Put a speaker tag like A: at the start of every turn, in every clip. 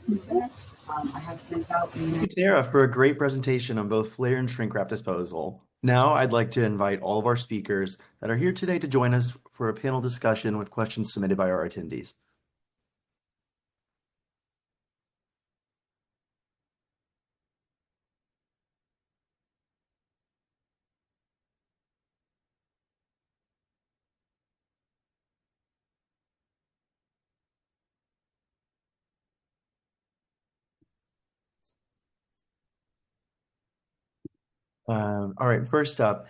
A: Thank you, Tara, for a great presentation on both flare and shrink wrap disposal. Now I'd like to invite all of our speakers that are here today to join us for a panel discussion with questions submitted by our attendees. All right, first up,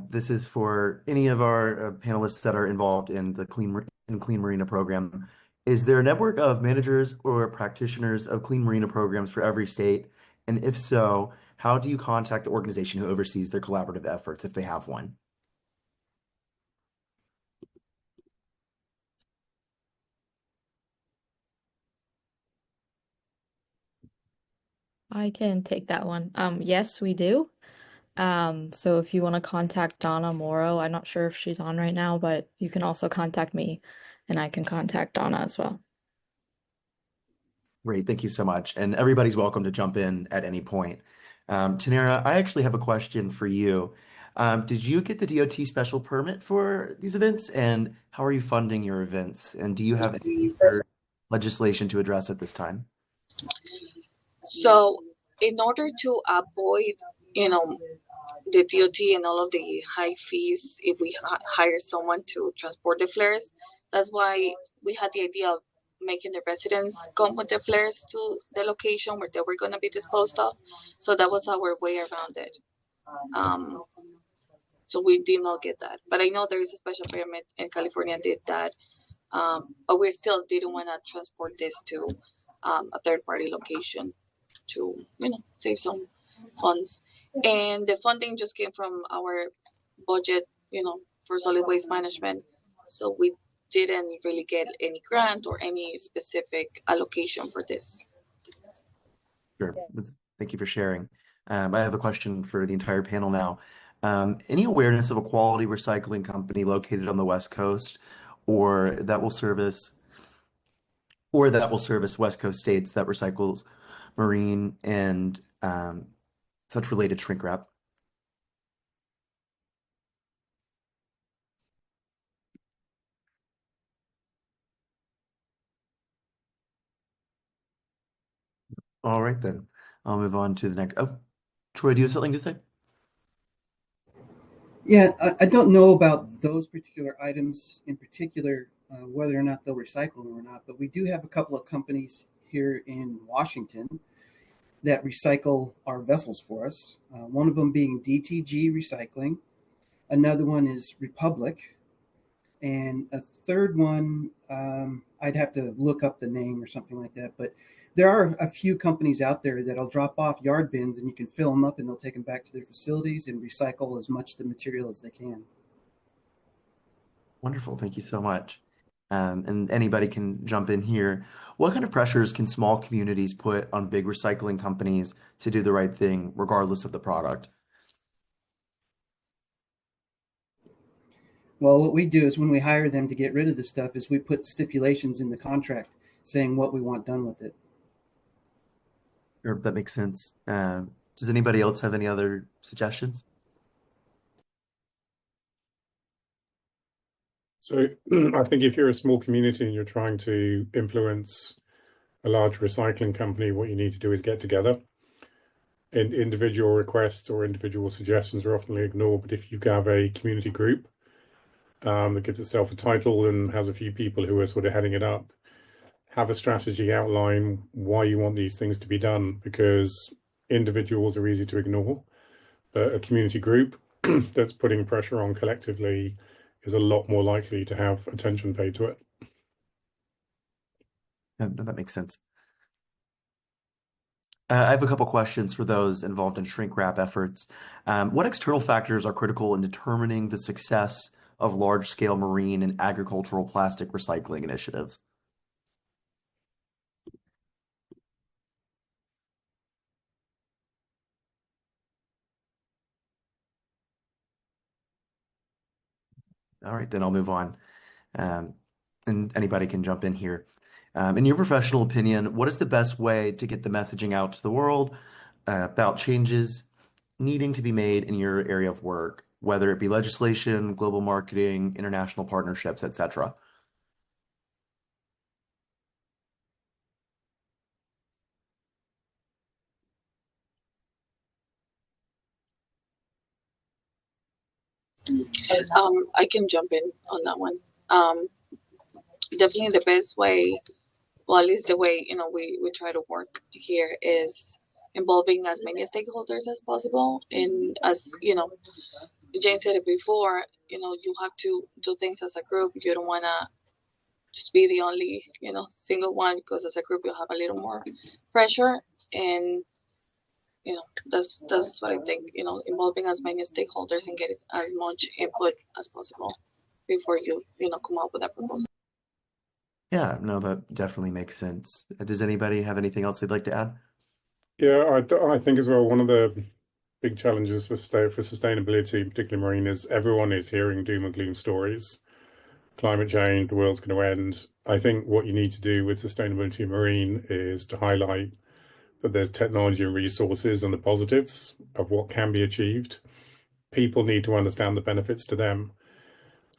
A: this is for any of our panelists that are involved in the Clean Marina program. Is there a network of managers or practitioners of Clean Marina programs for every state? And if so, how do you contact the organization who oversees their collaborative efforts if they have one?
B: I can take that one. Yes, we do. So if you want to contact Donna Morrow, I'm not sure if she's on right now, but you can also contact me and I can contact Donna as well.
A: Great, thank you so much. And everybody's welcome to jump in at any point. Tanera, I actually have a question for you. Did you get the DOT special permit for these events? And how are you funding your events? And do you have any other legislation to address at this time?
C: So, in order to avoid, you know, the DOT and all of the high fees if we hire someone to transport the flares, that's why we had the idea of making the residents come with the flares to the location where they were going to be disposed of. So that was our way around it. So we did not get that, but I know there is a special permit in California did that, but we still didn't want to transport this to a third party location to save some funds. And the funding just came from our budget, for solid waste management. So we didn't really get any grant or any specific allocation for this.
A: Sure. Thank you for sharing. I have a question for the entire panel now. Any awareness of a quality recycling company located on the West Coast or that will service West Coast states that recycles marine and such related shrink wrap? All right, then. I'll move on to the next. Oh, Troy, do you have something to say?
D: Yeah, I don't know about those particular items in particular, whether or not they'll recycle them or not, but we do have a couple of companies here in Washington that recycle our vessels for us. One of them being DTG Recycling, another one is Republic, and a third one, I'd have to look up the name or something like that, but there are a few companies out there that'll drop off yard bins and you can fill them up and they'll take them back to their facilities and recycle as much of the material as they can.
A: Wonderful. Thank you so much. And anybody can jump in here. What kind of pressures can small communities put on big recycling companies to do the right thing, regardless of the product?
D: Well, what we do is when we hire them to get rid of the stuff is we put stipulations in the contract saying what we want done with it.
A: Sure, that makes sense. Does anybody else have any other suggestions?
E: So I think if you're a small community and you're trying to influence a large recycling company, what you need to do is get together. And individual requests or individual suggestions are often ignored. But if you have a community group that gives itself a title and has a few people who are sort of heading it up, have a strategy, outline why you want these things to be done, because individuals are easy to ignore, but a community group that's putting pressure on collectively is a lot more likely to have attention paid to it.
A: That makes sense. I have a couple questions for those involved in shrink wrap efforts. What external factors are critical in determining the success of large-scale marine and agricultural plastic recycling initiatives? All right, then I'll move on. And anybody can jump in here. In your professional opinion, what is the best way to get the messaging out to the world about changes needing to be made in your area of work, whether it be legislation, global marketing, international partnerships, etc.?
C: I can jump in on that one. Definitely the best way, well, at least the way, we try to work here is involving as many stakeholders as possible. And as, Jane said it before, you have to do things as a group. You don't want to just be the only, single one, because as a group you have a little more pressure. And, that's what I think, involving as many stakeholders and getting as much input as possible before you come up with a proposal.
A: Yeah, no, that definitely makes sense. Does anybody have anything else they'd like to add?
E: Yeah, I think as well, one of the big challenges for sustainability, particularly marine, is everyone is hearing doom and gloom stories. Climate change, the world's going to end. I think what you need to do with sustainability marine is to highlight that there's technology and resources and the positives of what can be achieved. People need to understand the benefits to them.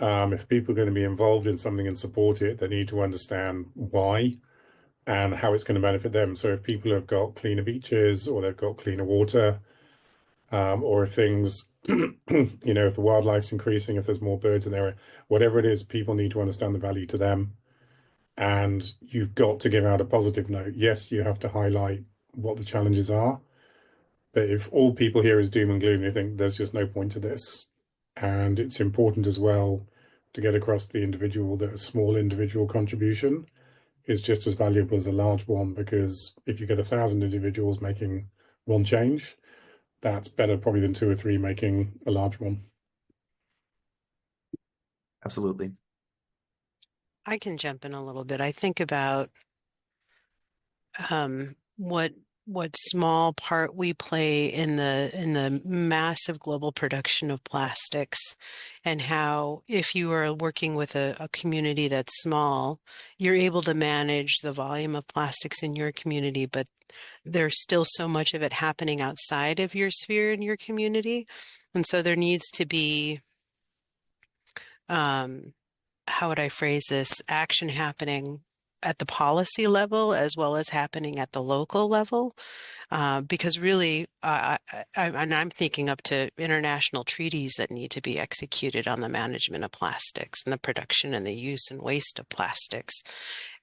E: If people are going to be involved in something and support it, they need to understand why and how it's going to benefit them. So if people have got cleaner beaches or they've got cleaner water, or if things, if the wildlife's increasing, if there's more birds in there, whatever it is, people need to understand the value to them. And you've got to give out a positive note. Yes, you have to highlight what the challenges are. But if all people hear is doom and gloom, they think there's just no point to this. And it's important as well to get across to the individual that a small individual contribution is just as valuable as a large one, because if you get 1,000 individuals making one change, that's better probably than 2 or 3 making a large one.
A: Absolutely.
F: I can jump in a little bit. I think about what small part we play in the massive global production of plastics, and how if you are working with a community that's small, you're able to manage the volume of plastics in your community, but there's still so much of it happening outside of your sphere in your community. And so there needs to be, how would I phrase this, action happening at the policy level as well as happening at the local level, because really, and I'm thinking up to international treaties that need to be executed on the management of plastics and the production and the use and waste of plastics,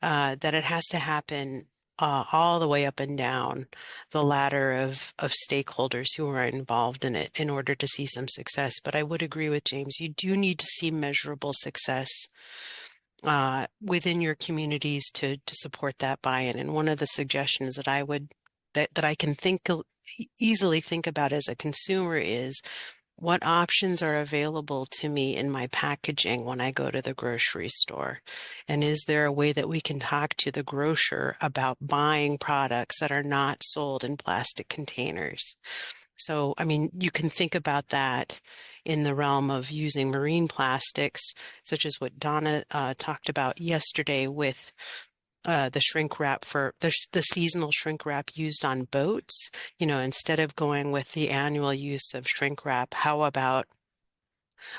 F: that it has to happen all the way up and down the ladder of stakeholders who are involved in it in order to see some success. But I would agree with James, you do need to see measurable success within your communities to support that buy-in. And one of the suggestions that I can easily think about as a consumer is, what options are available to me in my packaging when I go to the grocery store? And is there a way that we can talk to the grocer about buying products that are not sold in plastic containers? So, I mean, you can think about that in the realm of using marine plastics, such as what Donna talked about yesterday with the shrink wrap for the seasonal shrink wrap used on boats. Instead of going with the annual use of shrink wrap, how about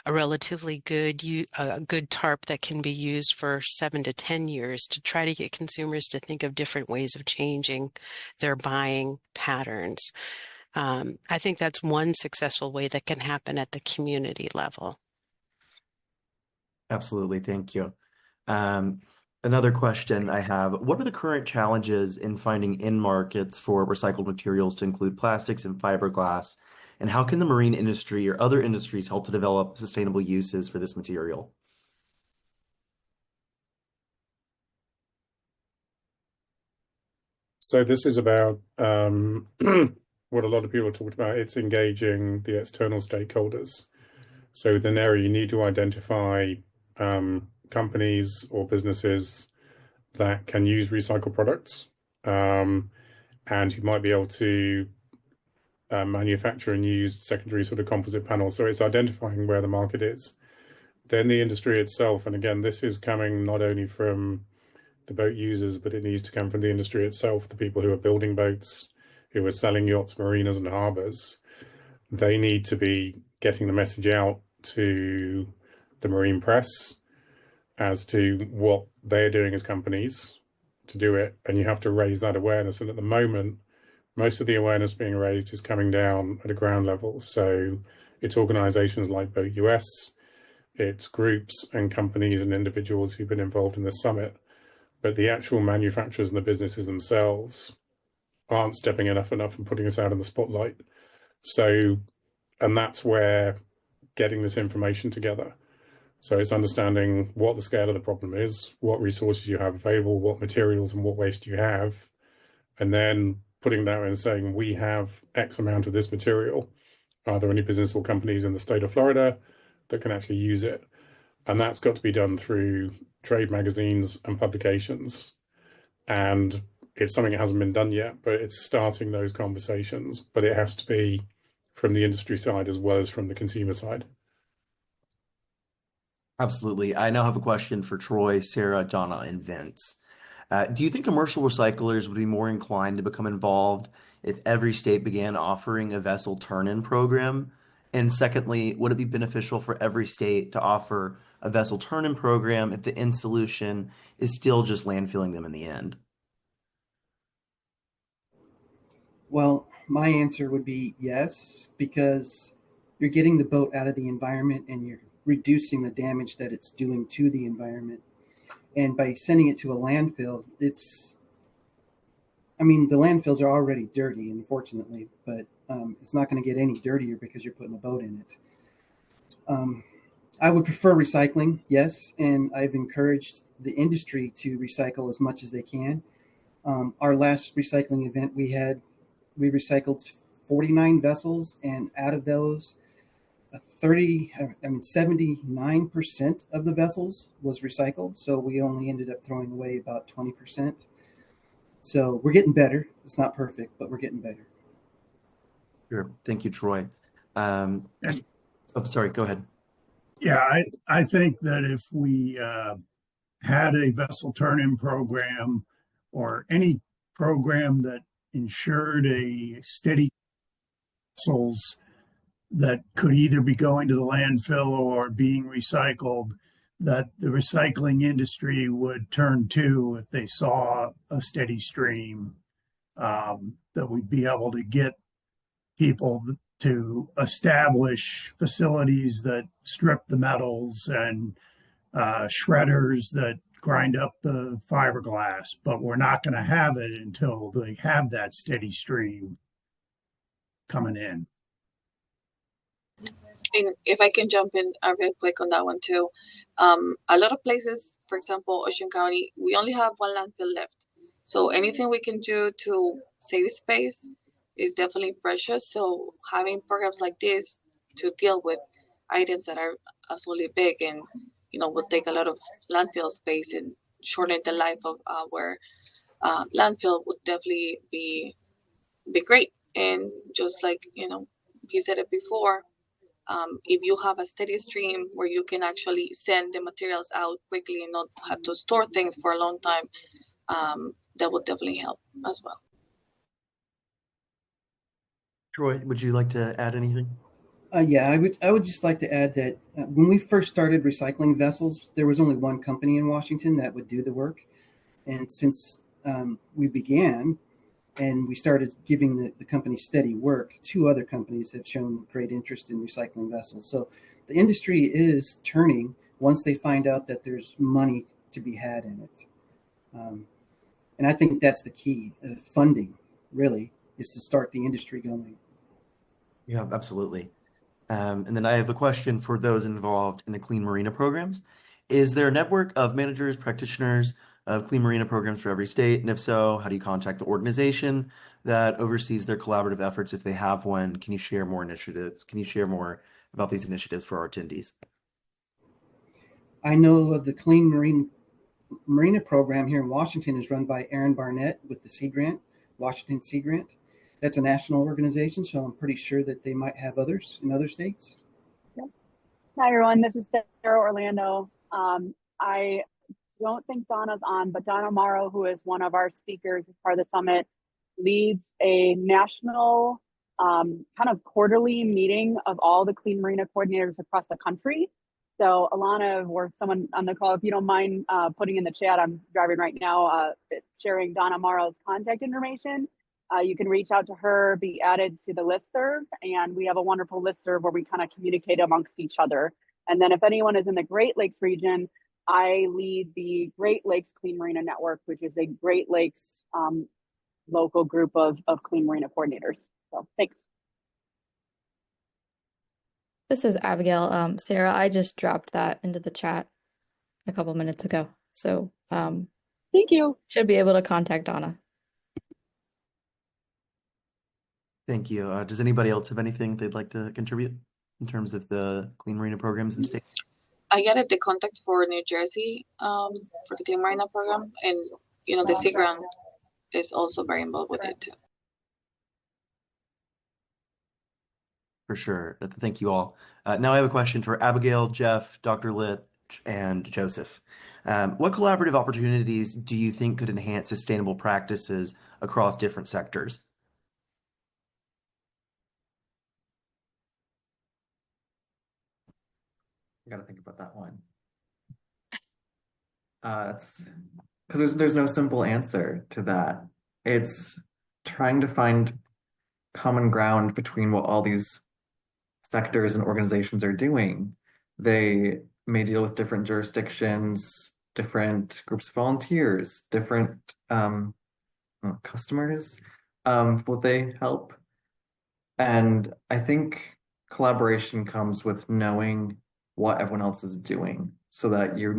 F: a relatively good tarp that can be used for 7 to 10 years, to try to get consumers to think of different ways of changing their buying patterns. I think that's one successful way that can happen at the community level.
A: Absolutely. Thank you. Another question I have, what are the current challenges in finding end markets for recycled materials to include plastics and fiberglass? And how can the marine industry or other industries help to develop sustainable uses for this material?
E: So this is about what a lot of people talked about. It's engaging the external stakeholders. So within an area, you need to identify companies or businesses that can use recycled products, and who might be able to manufacture and use secondary sort of composite panels. So it's identifying where the market is. Then the industry itself, and again, this is coming not only from the boat users, but it needs to come from the industry itself, the people who are building boats, who are selling yachts, marinas, and harbors. They need to be getting the message out to the marine press as to what they're doing as companies to do it. And you have to raise that awareness. And at the moment, most of the awareness being raised is coming down at a ground level. So it's organizations like Boat US, it's groups and companies and individuals who've been involved in the summit. But the actual manufacturers and the businesses themselves aren't stepping enough and putting us out in the spotlight. So, and that's where getting this information together. So it's understanding what the scale of the problem is, what resources you have available, what materials and what waste you have, and then putting that and saying, we have X amount of this material. Are there any business or companies in the state of Florida that can actually use it? And that's got to be done through trade magazines and publications. And it's something that hasn't been done yet, but it's starting those conversations. But it has to be from the industry side as well as from the consumer side.
A: Absolutely. I now have a question for Troy, Sarah, Donna, and Vince. Do you think commercial recyclers would be more inclined to become involved if every state began offering a vessel turn-in program? And secondly, would it be beneficial for every state to offer a vessel turn-in program if the end solution is still just landfilling them in the end?
D: Well, my answer would be yes, because you're getting the boat out of the environment and you're reducing the damage that it's doing to the environment. And by sending it to a landfill, the landfills are already dirty, unfortunately, but it's not going to get any dirtier because you're putting a boat in it. I would prefer recycling, yes, and I've encouraged the industry to recycle as much as they can. Our last recycling event we recycled 49 vessels, and out of those, 79% of the vessels was recycled. So we only ended up throwing away about 20%. So we're getting better. It's not perfect, but we're getting better.
A: Sure. Thank you, Troy.
G: And
A: Oh, sorry, go ahead.
G: yeah, I think that if we had a vessel turn-in program or any program that ensured a steady vessels that could either be going to the landfill or being recycled, that the recycling industry would turn to if they saw a steady stream, that we'd be able to get people to establish facilities that strip the metals and shredders that grind up the fiberglass, but we're not going to have it until they have that steady stream coming in.
C: And if I can jump in real quick on that one too, a lot of places, for example, Ocean County, we only have one landfill left. So anything we can do to save space is definitely precious. So having programs like this to deal with items that are absolutely big and would take a lot of landfill space and shorten the life of our landfill would definitely be great. And just like he said it before, if you have a steady stream where you can actually send the materials out quickly and not have to store things for a long time, that would definitely help as well.
A: Troy, would you like to add anything?
D: Yeah, I would just like to add that when we first started recycling vessels, there was only one company in Washington that would do the work. And since we began and we started giving the company steady work, 2 other companies have shown great interest in recycling vessels. So the industry is turning once they find out that there's money to be had in it. And I think that's the key. Funding, really, is to start the industry going.
A: Yeah, absolutely. And then I have a question for those involved in the Clean Marina programs. Is there a network of managers, practitioners of Clean Marina programs for every state? And if so, how do you contact the organization that oversees their collaborative efforts if they have one? Can you share more initiatives? Can you share more about these initiatives for our attendees?
D: I know of the Clean Marina program here in Washington is run by Aaron Barnett with the Sea Grant, Washington Sea Grant. That's a national organization, so I'm pretty sure that they might have others in other states.
H: Hi, everyone. This is Sarah Orlando. I don't think Donna's on, but Donna Morrow, who is one of our speakers as part of the summit, leads a national kind of quarterly meeting of all the Clean Marina coordinators across the country. So Alana or someone on the call, if you don't mind putting in the chat, I'm driving right now, sharing Donna Morrow's contact information. You can reach out to her, be added to the listserv, and we have a wonderful listserv where we kind of communicate amongst each other. And then if anyone is in the Great Lakes region, I lead the Great Lakes Clean Marina Network, which is a Great Lakes local group of Clean Marina coordinators. So thanks.
B: This is Abigail. Sarah, I just dropped that into the chat a couple minutes ago. So
H: Thank you.
B: should be able to contact Donna.
A: Thank you. Does anybody else have anything they'd like to contribute in terms of the Clean Marina programs in state?
C: I added the contact for New Jersey for the Clean Marina program, and the Seaground is also very involved with it too.
A: For sure. Thank you all. Now I have a question for Abigail, Jeff, Dr. Litch, and Joseph. What collaborative opportunities do you think could enhance sustainable practices across different sectors?
I: I gotta think about that one. It's because there's no simple answer to that. It's trying to find common ground between what all these sectors and organizations are doing. They may deal with different jurisdictions, different groups of volunteers, different customers. Will they help? And I think collaboration comes with knowing what everyone else is doing so that you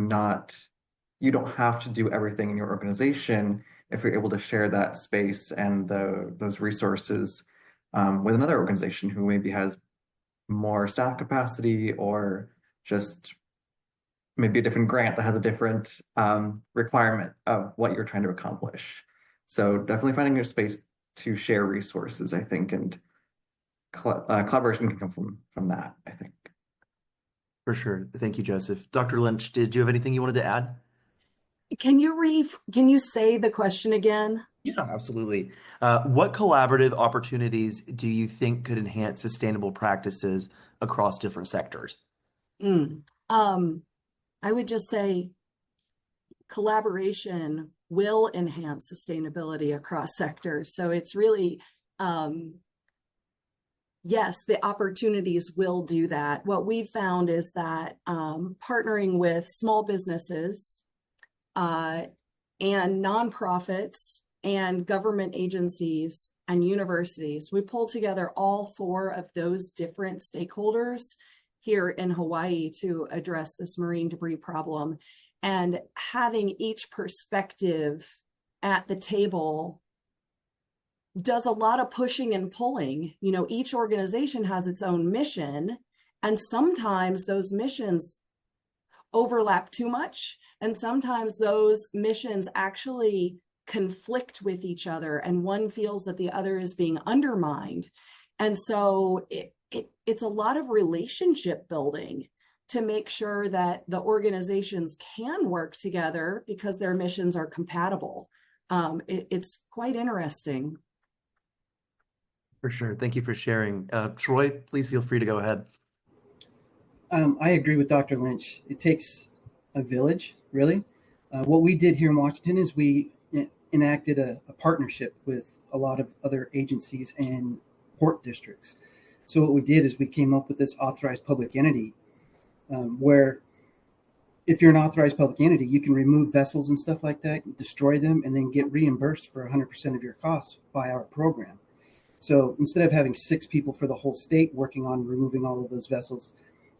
I: don't have to do everything in your organization if you're able to share that space and those resources with another organization who maybe has more staff capacity or just maybe a different grant that has a different requirement of what you're trying to accomplish. So definitely finding your space to share resources, I think, and collaboration can come from that, I think.
A: For sure. Thank you, Joseph. Dr. Lynch, did you have anything you wanted to add?
J: Can you say the question again?
A: Yeah, absolutely. What collaborative opportunities do you think could enhance sustainable practices across different sectors?
J: I would just say collaboration will enhance sustainability across sectors. So it's really, yes, the opportunities will do that. What we've found is that partnering with small businesses and nonprofits and government agencies and universities, we pull together all four of those different stakeholders here in Hawaii to address this marine debris problem. And having each perspective at the table does a lot of pushing and pulling. Each organization has its own mission, and sometimes those missions overlap too much, and sometimes those missions actually conflict with each other, and one feels that the other is being undermined. And so it's a lot of relationship building to make sure that the organizations can work together because their missions are compatible. It's quite interesting.
A: For sure. Thank you for sharing. Troy, please feel free to go ahead.
D: I agree with Dr. Lynch. It takes a village, really. What we did here in Washington is we enacted a partnership with a lot of other agencies and port districts. So what we did is we came up with this authorized public entity where if you're an authorized public entity, you can remove vessels and stuff like that, destroy them, and then get reimbursed for 100% of your costs by our program. So instead of having 6 people for the whole state working on removing all of those vessels,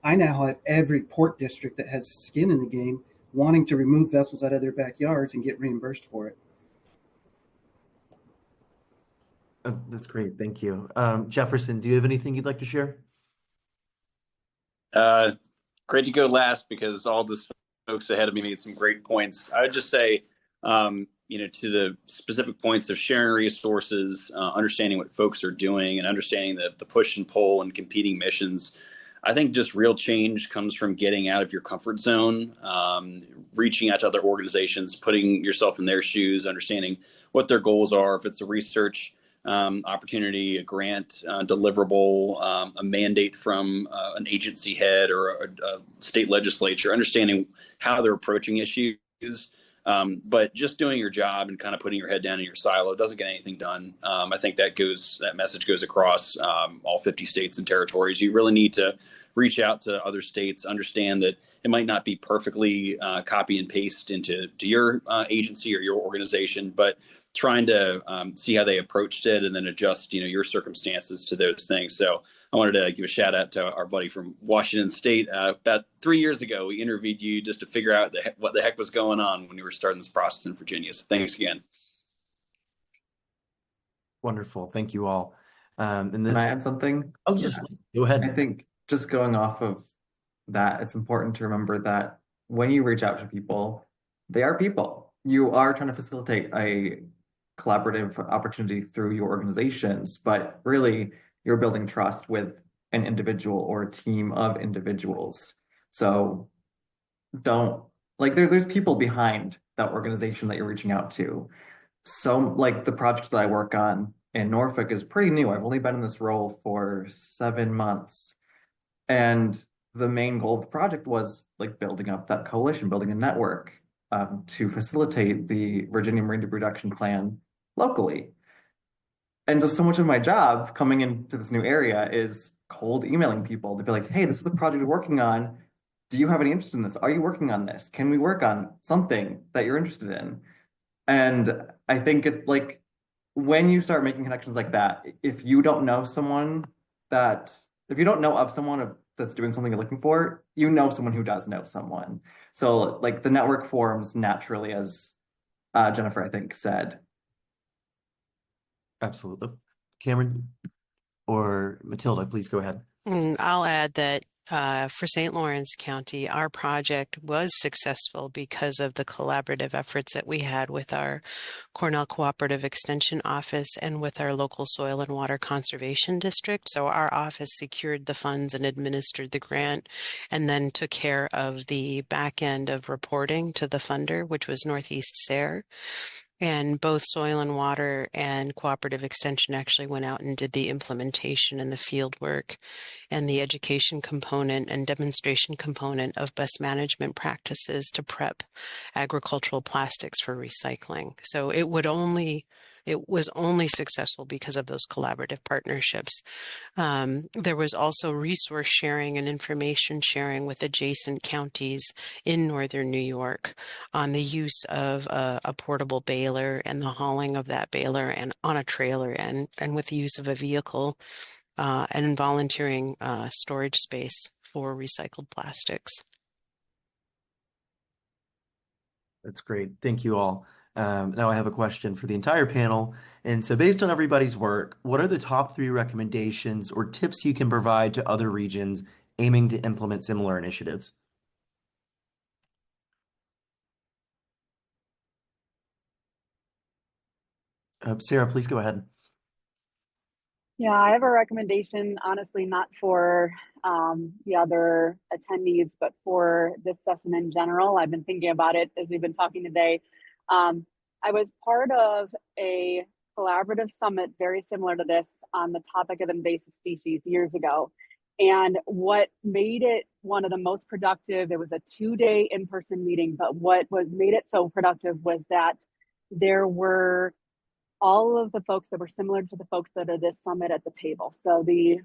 D: I now have every port district that has skin in the game wanting to remove vessels out of their backyards and get reimbursed for it.
A: That's great. Thank you. Jefferson, do you have anything you'd like to share?
K: Great to go last because all the folks ahead of me made some great points. I would just say, to the specific points of sharing resources, understanding what folks are doing, and understanding the push and pull and competing missions. I think just real change comes from getting out of your comfort zone, reaching out to other organizations, putting yourself in their shoes, understanding what their goals are. If it's a research opportunity, a grant, deliverable, a mandate from an agency head or a state legislature, understanding how they're approaching issues. But just doing your job and kind of putting your head down in your silo doesn't get anything done. I think that message goes across all 50 states and territories. You really need to reach out to other states, understand that it might not be perfectly copy and paste into your agency or your organization, but trying to see how they approached it and then adjust, your circumstances to those things. So I wanted to give a shout out to our buddy from Washington State. About 3 years ago, we interviewed you just to figure out what the heck was going on when you were starting this process in Virginia. So thanks again.
A: Wonderful. Thank you all. And
I: Can I add something?
A: Oh, yes, please. Go ahead.
I: I think just going off of that, it's important to remember that when you reach out to people, they are people. You are trying to facilitate a collaborative opportunity through your organizations, but really you're building trust with an individual or a team of individuals. So there's people behind that organization that you're reaching out to. So like the project that I work on in Norfolk is pretty new. I've only been in this role for 7 months. And the main goal of the project was like building up that coalition, building a network to facilitate the Virginia Marine Debris Reduction Plan locally. And so much of my job coming into this new area is cold emailing people to be like, hey, this is the project we're working on. Do you have any interest in this? Are you working on this? Can we work on something that you're interested in? And I think when you start making connections like that, if you don't know of someone that's doing something you're looking for, you know someone who does know someone. So like the network forms naturally, as Jennifer, I think, said.
A: Absolutely. Cameron or Matilda, please go ahead.
F: I'll add that for St. Lawrence County, our project was successful because of the collaborative efforts that we had with our Cornell Cooperative Extension Office and with our local Soil and Water Conservation District. So our office secured the funds and administered the grant and then took care of the back end of reporting to the funder, which was Northeast SARE. And both Soil and Water and Cooperative Extension actually went out and did the implementation and the field work and the education component and demonstration component of best management practices to prep agricultural plastics for recycling. So it was only successful because of those collaborative partnerships. There was also resource sharing and information sharing with adjacent counties in northern New York on the use of a portable baler and the hauling of that baler and on a trailer and with the use of a vehicle and volunteering storage space for recycled plastics.
A: That's great. Thank you all. Now I have a question for the entire panel. And so based on everybody's work, what are the top 3 recommendations or tips you can provide to other regions aiming to implement similar initiatives? Sarah, please go ahead.
H: Yeah, I have a recommendation, honestly, not for the other attendees, but for this session in general. I've been thinking about it as we've been talking today. I was part of a collaborative summit very similar to this on the topic of invasive species years ago. And what made it one of the most productive, it was a 2-day in-person meeting, but what made it so productive was that there were all of the folks that were similar to the folks that are this summit at the table. So the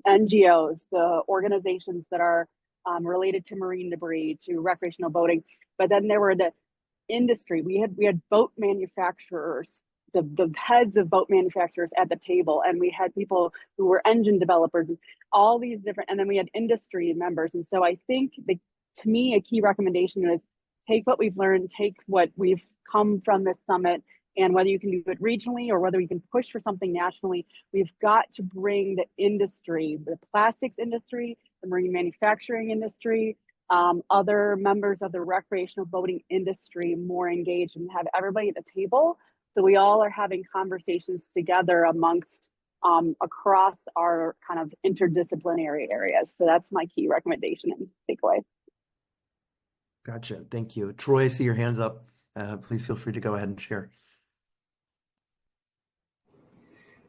H: NGOs, the organizations that are related to marine debris, to recreational boating, but then there were the industry. We had boat manufacturers, the heads of boat manufacturers at the table, and we had people who were engine developers, all these different, and then we had industry members. And so I think to me, a key recommendation is take what we've learned, take what we've come from this summit, and whether you can do it regionally or whether we can push for something nationally, we've got to bring the industry, the plastics industry, the marine manufacturing industry, other members of the recreational boating industry more engaged and have everybody at the table. So we all are having conversations together amongst across our kind of interdisciplinary areas. So that's my key recommendation and takeaway.
A: Gotcha. Thank you. Troy, I see your hands up. Please feel free to go ahead and share.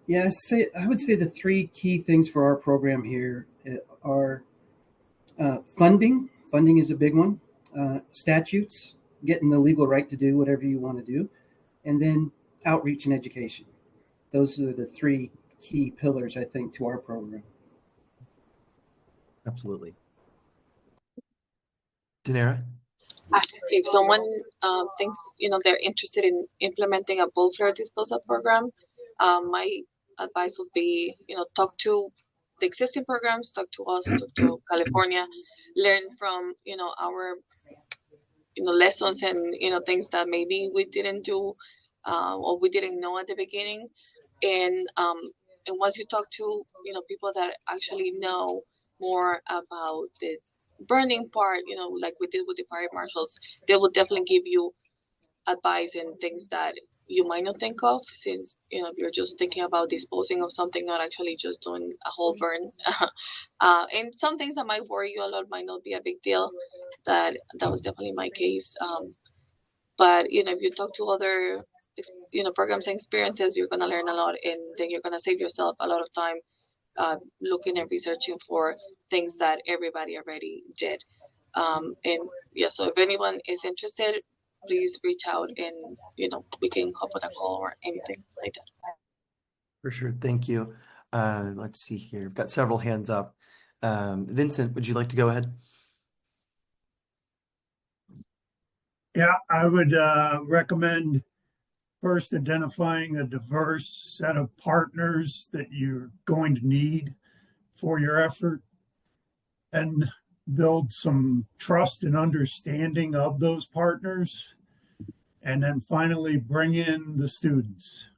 D: Yeah, I would say the three key things for our program here are funding. Funding is a big one. Statutes, getting the legal right to do whatever you want to do, and then outreach and education. Those are the three key pillars, I think, to our program.
A: Absolutely. Danara?
C: If someone thinks they're interested in implementing a bulk flare disposal program, my advice would be talk to the existing programs, talk to us, talk to California, learn from our lessons and things that maybe we didn't do or we didn't know at the beginning, and once you talk to people that actually know more about the burning part, like we did with the fire marshals, they will definitely give you advice and things that you might not think of, since if you're just thinking about disposing of something, not actually just doing a whole burn. And some things that might worry you a lot might not be a big deal. That was definitely my case. But if you talk to other programs and experiences, you're gonna learn a lot, and then you're gonna save yourself a lot of time looking and researching for things that everybody already did. And yeah, so if anyone is interested, please reach out and we can hop on a call or anything like that.
A: For sure. Thank you. Let's see here. We've got several hands up. Vincent, would you like to go ahead?
G: Yeah, I would recommend first identifying a diverse set of partners that you're going to need for your effort, and build some trust and understanding of those partners, and then finally bring in the students.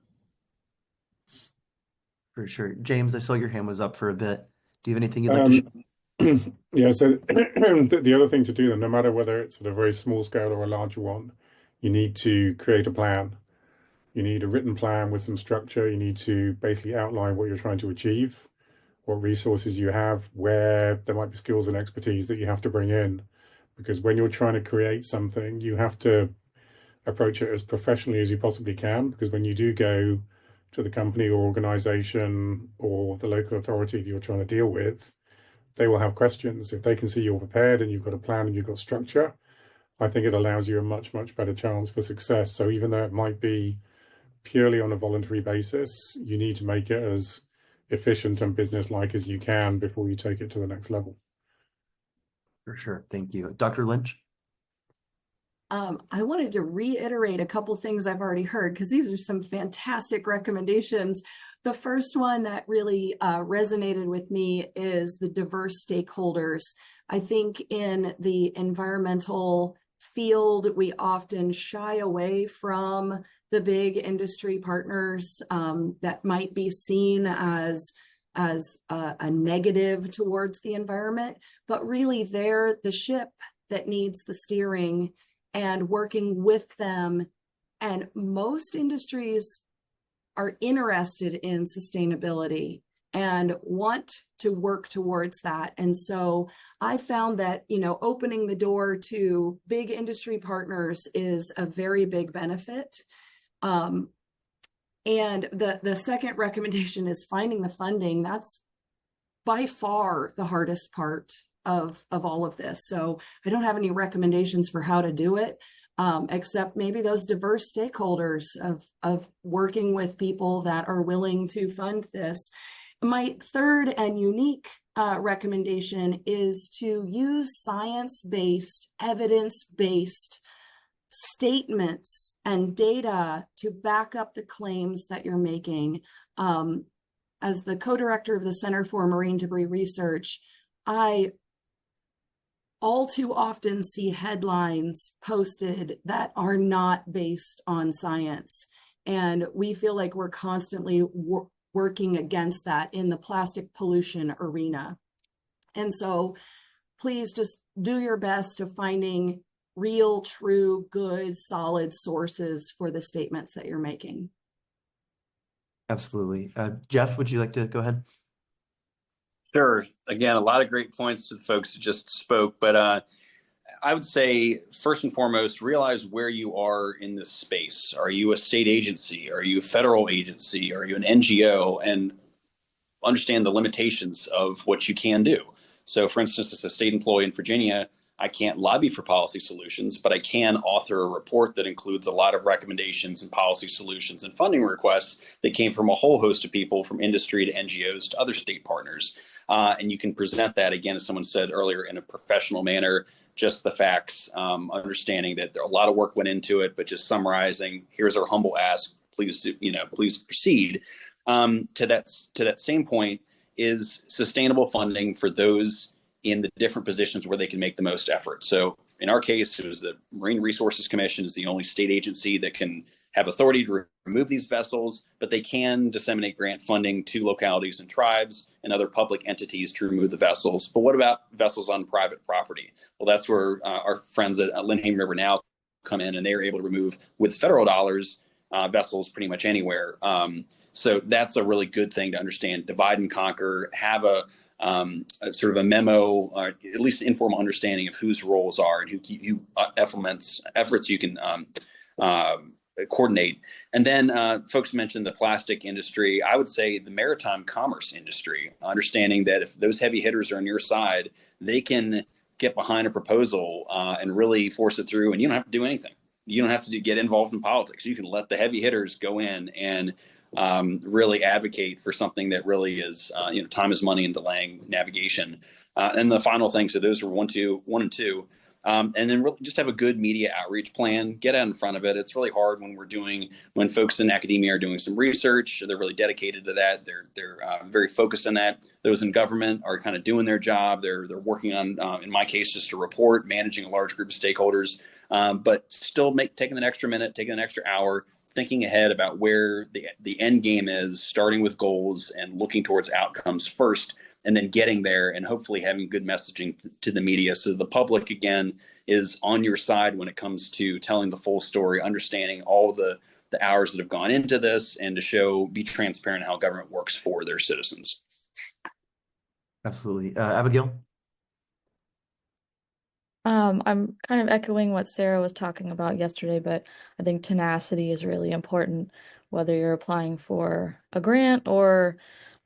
A: For sure. James, I saw your hand was up for a bit. Do you have anything you'd like to share?
E: Yeah, so the other thing to do, then, no matter whether it's at a very small scale or a larger one, you need to create a plan. You need a written plan with some structure. You need to basically outline what you're trying to achieve, what resources you have, where there might be skills and expertise that you have to bring in. Because when you're trying to create something, you have to approach it as professionally as you possibly can. Because when you do go to the company or organization or the local authority that you're trying to deal with, they will have questions. If they can see you're prepared and you've got a plan and you've got structure, I think it allows you a much, much better chance for success. So even though it might be purely on a voluntary basis, you need to make it as efficient and business-like as you can before you take it to the next level.
A: For sure. Thank you. Dr. Lynch?
J: I wanted to reiterate a couple things I've already heard, because these are some fantastic recommendations. The first one that really resonated with me is the diverse stakeholders. I think in the environmental field, we often shy away from the big industry partners that might be seen as a negative towards the environment, but really they're the ship that needs the steering, and working with them. And most industries are interested in sustainability and want to work towards that. And so I found that, opening the door to big industry partners is a very big benefit. And the second recommendation is finding the funding. That's by far the hardest part of all of this. So I don't have any recommendations for how to do it, except maybe those diverse stakeholders of working with people that are willing to fund this. My third and unique recommendation is to use science-based, evidence-based statements and data to back up the claims that you're making. As the co-director of the Center for Marine Debris Research, I all too often see headlines posted that are not based on science. And we feel like we're constantly working against that in the plastic pollution arena. And so please just do your best of finding real, true, good, solid sources for the statements that you're making.
A: Absolutely. Jeff, would you like to go ahead?
K: Sure. Again, a lot of great points to the folks that just spoke, but I would say first and foremost, realize where you are in this space. Are you a state agency? Are you a federal agency? Are you an NGO? And understand the limitations of what you can do. So, for instance, as a state employee in Virginia, I can't lobby for policy solutions, but I can author a report that includes a lot of recommendations and policy solutions and funding requests that came from a whole host of people, from industry to NGOs to other state partners. And you can present that, again, as someone said earlier, in a professional manner, just the facts, understanding that there a lot of work went into it, but just summarizing, here's our humble ask, please, please proceed. To that same point is sustainable funding for those in the different positions where they can make the most effort. So in our case, it was the Marine Resources Commission is the only state agency that can have authority to remove these vessels, but they can disseminate grant funding to localities and tribes and other public entities to remove the vessels. But what about vessels on private property? Well, that's where our friends at Lynn River Now come in, and they're able to remove, with federal dollars, vessels pretty much anywhere. So that's a really good thing to understand. Divide and conquer. Have a sort of a memo, or at least an informal understanding of whose roles are and who efforts you can coordinate. And then folks mentioned the plastic industry. I would say the maritime commerce industry, understanding that if those heavy hitters are on your side, they can get behind a proposal and really force it through, and you don't have to do anything. You don't have to get involved in politics. You can let the heavy hitters go in and really advocate for something that really is, time is money and delaying navigation. And the final thing, so those are one and two. And then really just have a good media outreach plan, get out in front of it. It's really hard when folks in academia are doing some research, they're really dedicated to that. They're very focused on that. Those in government are kind of doing their job. They're working on, in my case, just a report, managing a large group of stakeholders, but still taking an extra minute, taking an extra hour, thinking ahead about where the end game is, starting with goals and looking towards outcomes first, and then getting there and hopefully having good messaging to the media. So the public, again, is on your side when it comes to telling the full story, understanding all the hours that have gone into this, and to be transparent how government works for their citizens.
A: Absolutely. Abigail?
B: I'm kind of echoing what Sarah was talking about yesterday, but I think tenacity is really important, whether you're applying for a grant or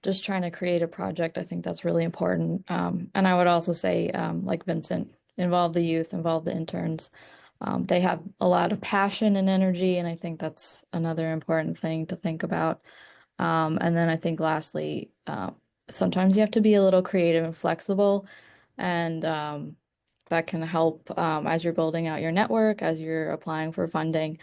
B: just trying to create a project. I think that's really important. And I would also say, like Vincent, involve the youth, involve the interns. They have a lot of passion and energy, and I think that's another important thing to think about. And then I think lastly, sometimes you have to be a little creative and flexible, and that can help as you're building out your network, as you're applying for funding,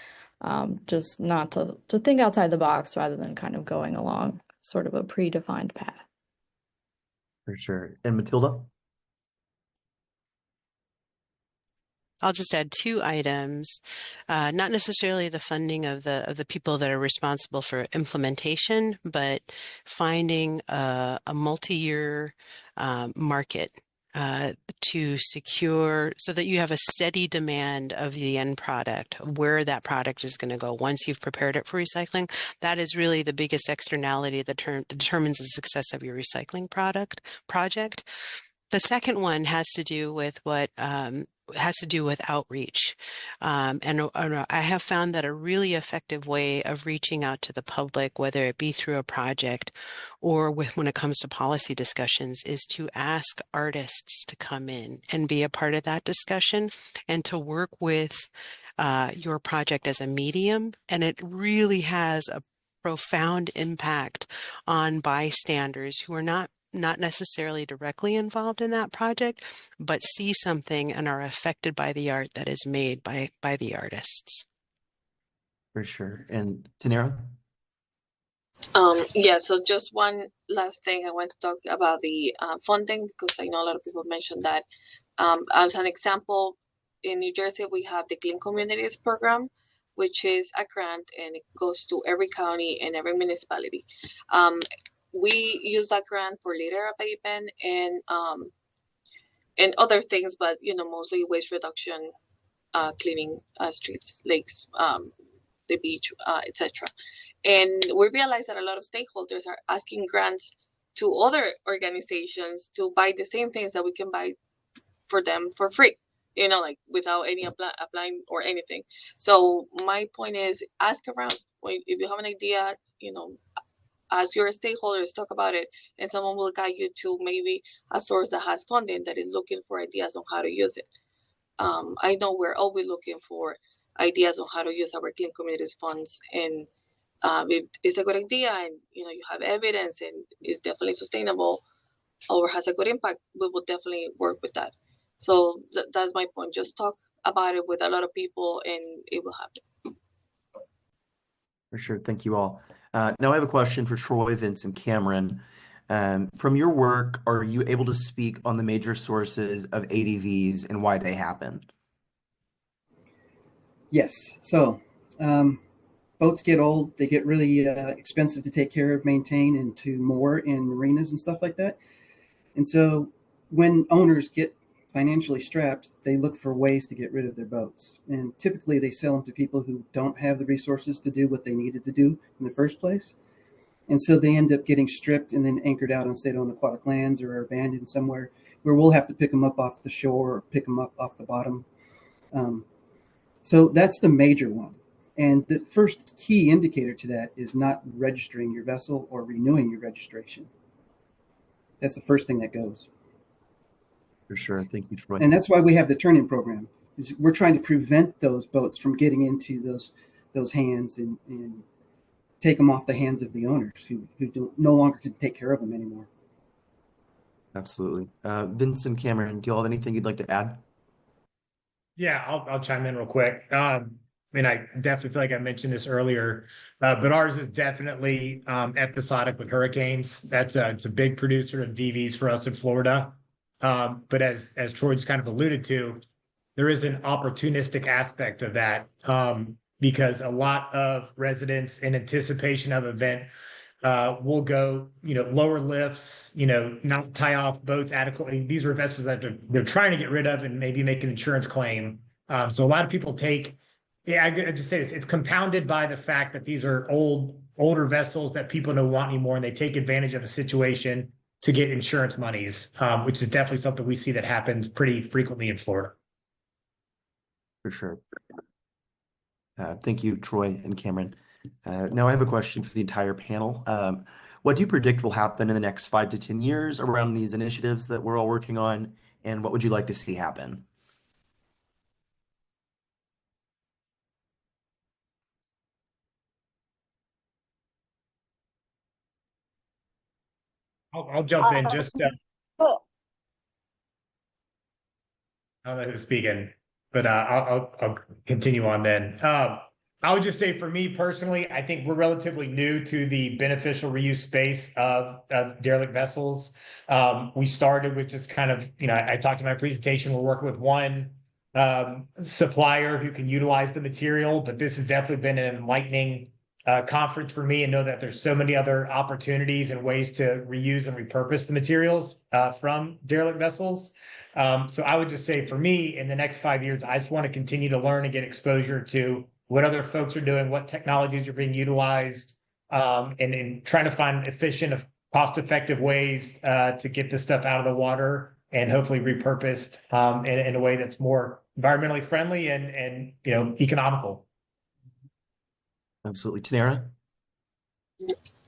B: just not to think outside the box rather than kind of going along sort of a predefined path.
A: For sure. And Matilda?
F: I'll just add two items, not necessarily the funding of the people that are responsible for implementation, but finding a multi-year market to secure so that you have a steady demand of the end product, where that product is going to go once you've prepared it for recycling. That is really the biggest externality that determines the success of your recycling project. The second one has to do with outreach. And I have found that a really effective way of reaching out to the public, whether it be through a project or when it comes to policy discussions, is to ask artists to come in and be a part of that discussion and to work with your project as a medium. And it really has a profound impact on bystanders who are not necessarily directly involved in that project, but see something and are affected by the art that is made by the artists.
A: For sure. And Tanera?
C: Yeah, so just one last thing I want to talk about the funding, because I know a lot of people mentioned that. As an example, in New Jersey, we have the Clean Communities Program, which is a grant, and it goes to every county and every municipality. We use that grant for litter abatement and other things, but mostly waste reduction, cleaning streets, lakes, the beach, etc. And we realize that a lot of stakeholders are asking grants to other organizations to buy the same things that we can buy for them for free, like without any applying or anything. So my point is, ask around. If you have an idea, ask your stakeholders, talk about it, and someone will guide you to maybe a source that has funding that is looking for ideas on how to use it. I know we're always looking for ideas on how to use our Clean Communities funds, and if it's a good idea and you have evidence and it's definitely sustainable or has a good impact, we will definitely work with that. So that's my point. Just talk about it with a lot of people and it will happen.
A: For sure. Thank you all. Now I have a question for Troy, Vince, and Cameron. From your work, are you able to speak on the major sources of ADVs and why they happen?
D: Yes. So boats get old. They get really expensive to take care of, maintain, and to moor in marinas and stuff like that. And so when owners get financially strapped, they look for ways to get rid of their boats. And typically they sell them to people who don't have the resources to do what they needed to do in the first place. And so they end up getting stripped and then anchored out on state-owned aquatic lands or abandoned somewhere where we'll have to pick them up off the shore or pick them up off the bottom. So that's the major one. And the first key indicator to that is not registering your vessel or renewing your registration. That's the first thing that goes.
A: For sure. Thank you, Troy.
D: And that's why we have the turn-in program. Is we're trying to prevent those boats from getting into those hands and take them off the hands of the owners who no longer can take care of them anymore.
A: Absolutely. Vince and Cameron, do you all have anything you'd like to add?
L: Yeah, I'll chime in real quick. I definitely feel like I mentioned this earlier, but ours is definitely episodic with hurricanes. It's a big producer of DVs for us in Florida. But as Troy just kind of alluded to, there is an opportunistic aspect of that because a lot of residents in anticipation of event will go, lower lifts, not tie off boats adequately. These are vessels that they're trying to get rid of and maybe make an insurance claim. So a lot of people I just say this, it's compounded by the fact that these are older vessels that people don't want anymore, and they take advantage of a situation to get insurance monies, which is definitely something we see that happens pretty frequently in Florida.
A: For sure. Thank you, Troy and Cameron. Now I have a question for the entire panel. What do you predict will happen in the next 5 to 10 years around these initiatives that we're all working on, and what would you like to see happen?
L: I'll jump in just.
H: Oh,
L: I don't know who's speaking, but I'll continue on then. I would just say for me personally, I think we're relatively new to the beneficial reuse space of derelict vessels. We started with just kind of, I talked in my presentation, we're working with one supplier who can utilize the material, but this has definitely been an enlightening conference for me, and know that there's so many other opportunities and ways to reuse and repurpose the materials from derelict vessels. So I would just say for me, in the next 5 years, I just want to continue to learn and get exposure to what other folks are doing, what technologies are being utilized, and trying to find efficient, cost-effective ways to get this stuff out of the water and hopefully repurposed in a way that's more environmentally friendly and economical.
A: Absolutely. Tanera?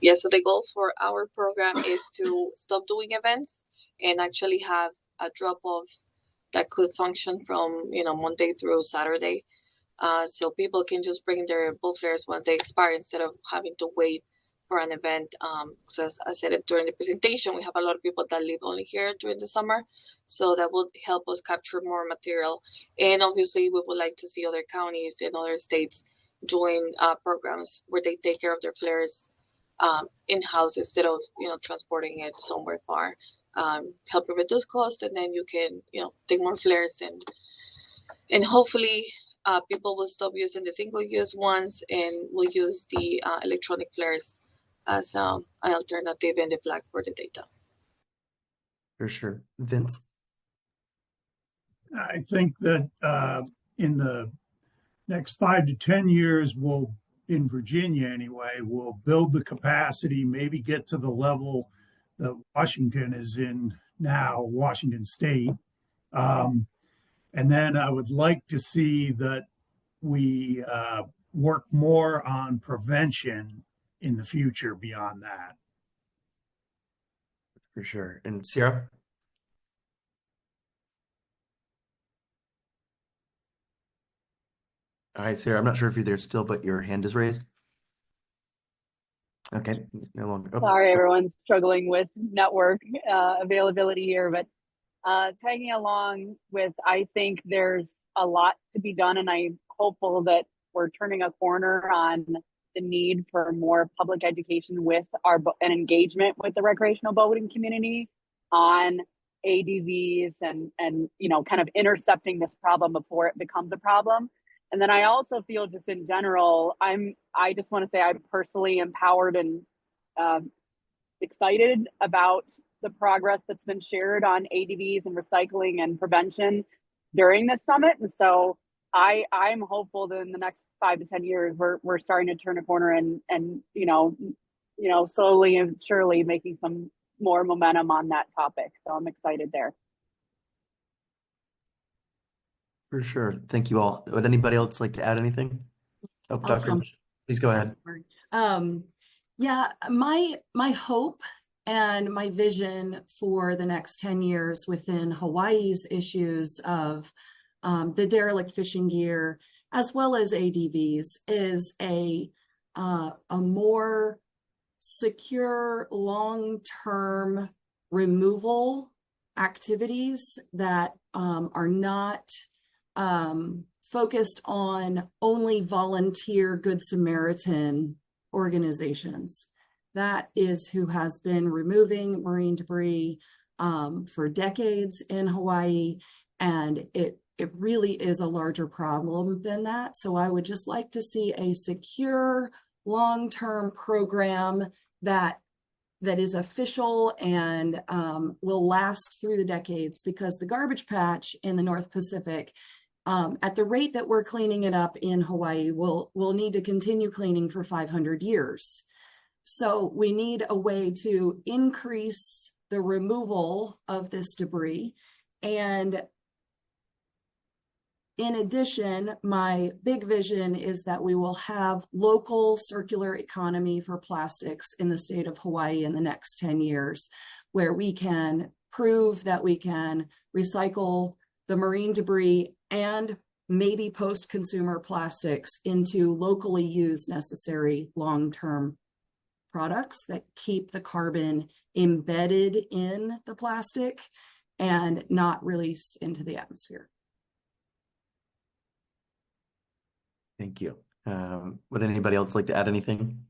C: Yeah, so the goal for our program is to stop doing events and actually have a drop-off that could function from Monday through Saturday. So people can just bring their boat flares once they expire instead of having to wait for an event. So as I said it during the presentation, we have a lot of people that live only here during the summer. So that will help us capture more material. And obviously we would like to see other counties and other states join programs where they take care of their flares in-house instead of transporting it somewhere far. Help you reduce cost, and then you can take more flares, and hopefully people will stop using the single-use ones and will use the electronic flares as an alternative in the flag for the data.
A: For sure. Vince?
G: I think that in the next 5 to 10 years, we'll in Virginia anyway, will build the capacity, maybe get to the level that Washington is in now, Washington State. And then I would like to see that we work more on prevention in the future beyond that.
A: For sure. And Sierra? All right, Sarah, I'm not sure if you're there still, but your hand is raised. Okay, no longer. Oh,
H: Sorry, everyone's struggling with network availability here, but tagging along with, I think there's a lot to be done, and I'm hopeful that we're turning a corner on the need for more public education with and engagement with the recreational boating community on ADVs and kind of intercepting this problem before it becomes a problem. And then I also feel just in general, I just want to say I'm personally empowered and excited about the progress that's been shared on ADVs and recycling and prevention during this summit. And so I'm hopeful that in the next 5 to 10 years, we're starting to turn a corner and slowly and surely making some more momentum on that topic. So I'm excited there.
A: for sure. Thank you all. Would anybody else like to add anything? Oh,
J: I'll
A: Dr.
J: jump.
A: Please go ahead.
J: Sorry. Yeah, my hope and my vision for the next 10 years within Hawaii's issues of the derelict fishing gear as well as ADVs is a more secure long-term removal activities that are not focused on only volunteer Good Samaritan organizations. That is who has been removing marine debris for decades in Hawaii, and it really is a larger problem than that. So I would just like to see a secure long-term program that is official and will last through the decades, because the garbage patch in the North Pacific, at the rate that we're cleaning it up in Hawaii, we'll need to continue cleaning for 500 years. So we need a way to increase the removal of this debris. And in addition, my big vision is that we will have local circular economy for plastics in the state of Hawaii in the next 10 years, where we can prove that we can recycle the marine debris and maybe post-consumer plastics into locally used necessary long-term products that keep the carbon embedded in the plastic and not released into the atmosphere.
A: Thank you. Would anybody else like to add anything?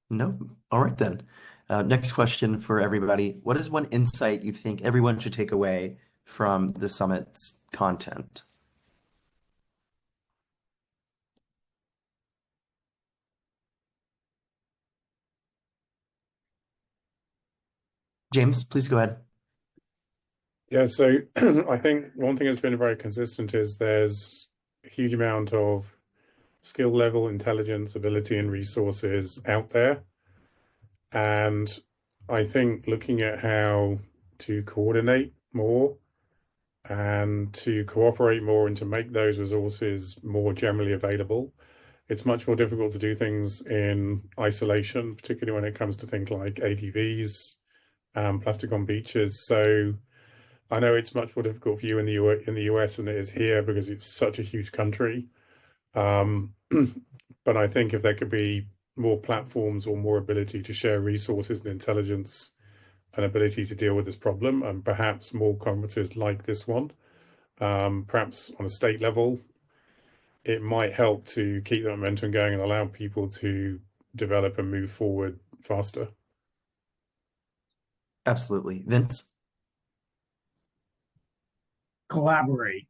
A: No? All right then. Next question for everybody. What is one insight you think everyone should take away from the summit's content? James, please go ahead.
E: Yeah, so I think one thing that's been very consistent is there's a huge amount of skill level, intelligence, ability, and resources out there. And I think looking at how to coordinate more and to cooperate more and to make those resources more generally available, it's much more difficult to do things in isolation, particularly when it comes to things like ADVs, plastic on beaches. So I know it's much more difficult for you in the US than it is here because it's such a huge country. But I think if there could be more platforms or more ability to share resources and intelligence and ability to deal with this problem, and perhaps more conferences like this one, perhaps on a state level, it might help to keep that momentum going and allow people to develop and move forward faster.
A: Absolutely. Vince?
G: Collaborate.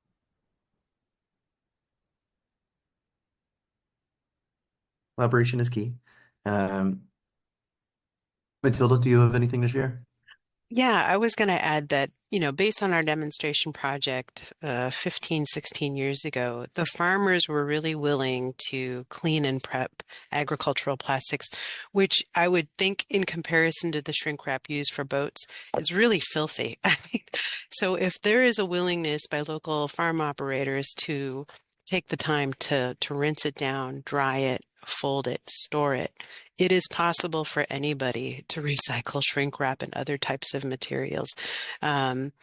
A: Collaboration is key. Matilda, do you have anything to share?
F: Yeah, I was going to add that, based on our demonstration project 15, 16 years ago, the farmers were really willing to clean and prep agricultural plastics, which I would think in comparison to the shrink wrap used for boats is really filthy. I mean, so if there is a willingness by local farm operators to take the time to rinse it down, dry it, fold it, store it, it is possible for anybody to recycle shrink wrap and other types of materials. Um,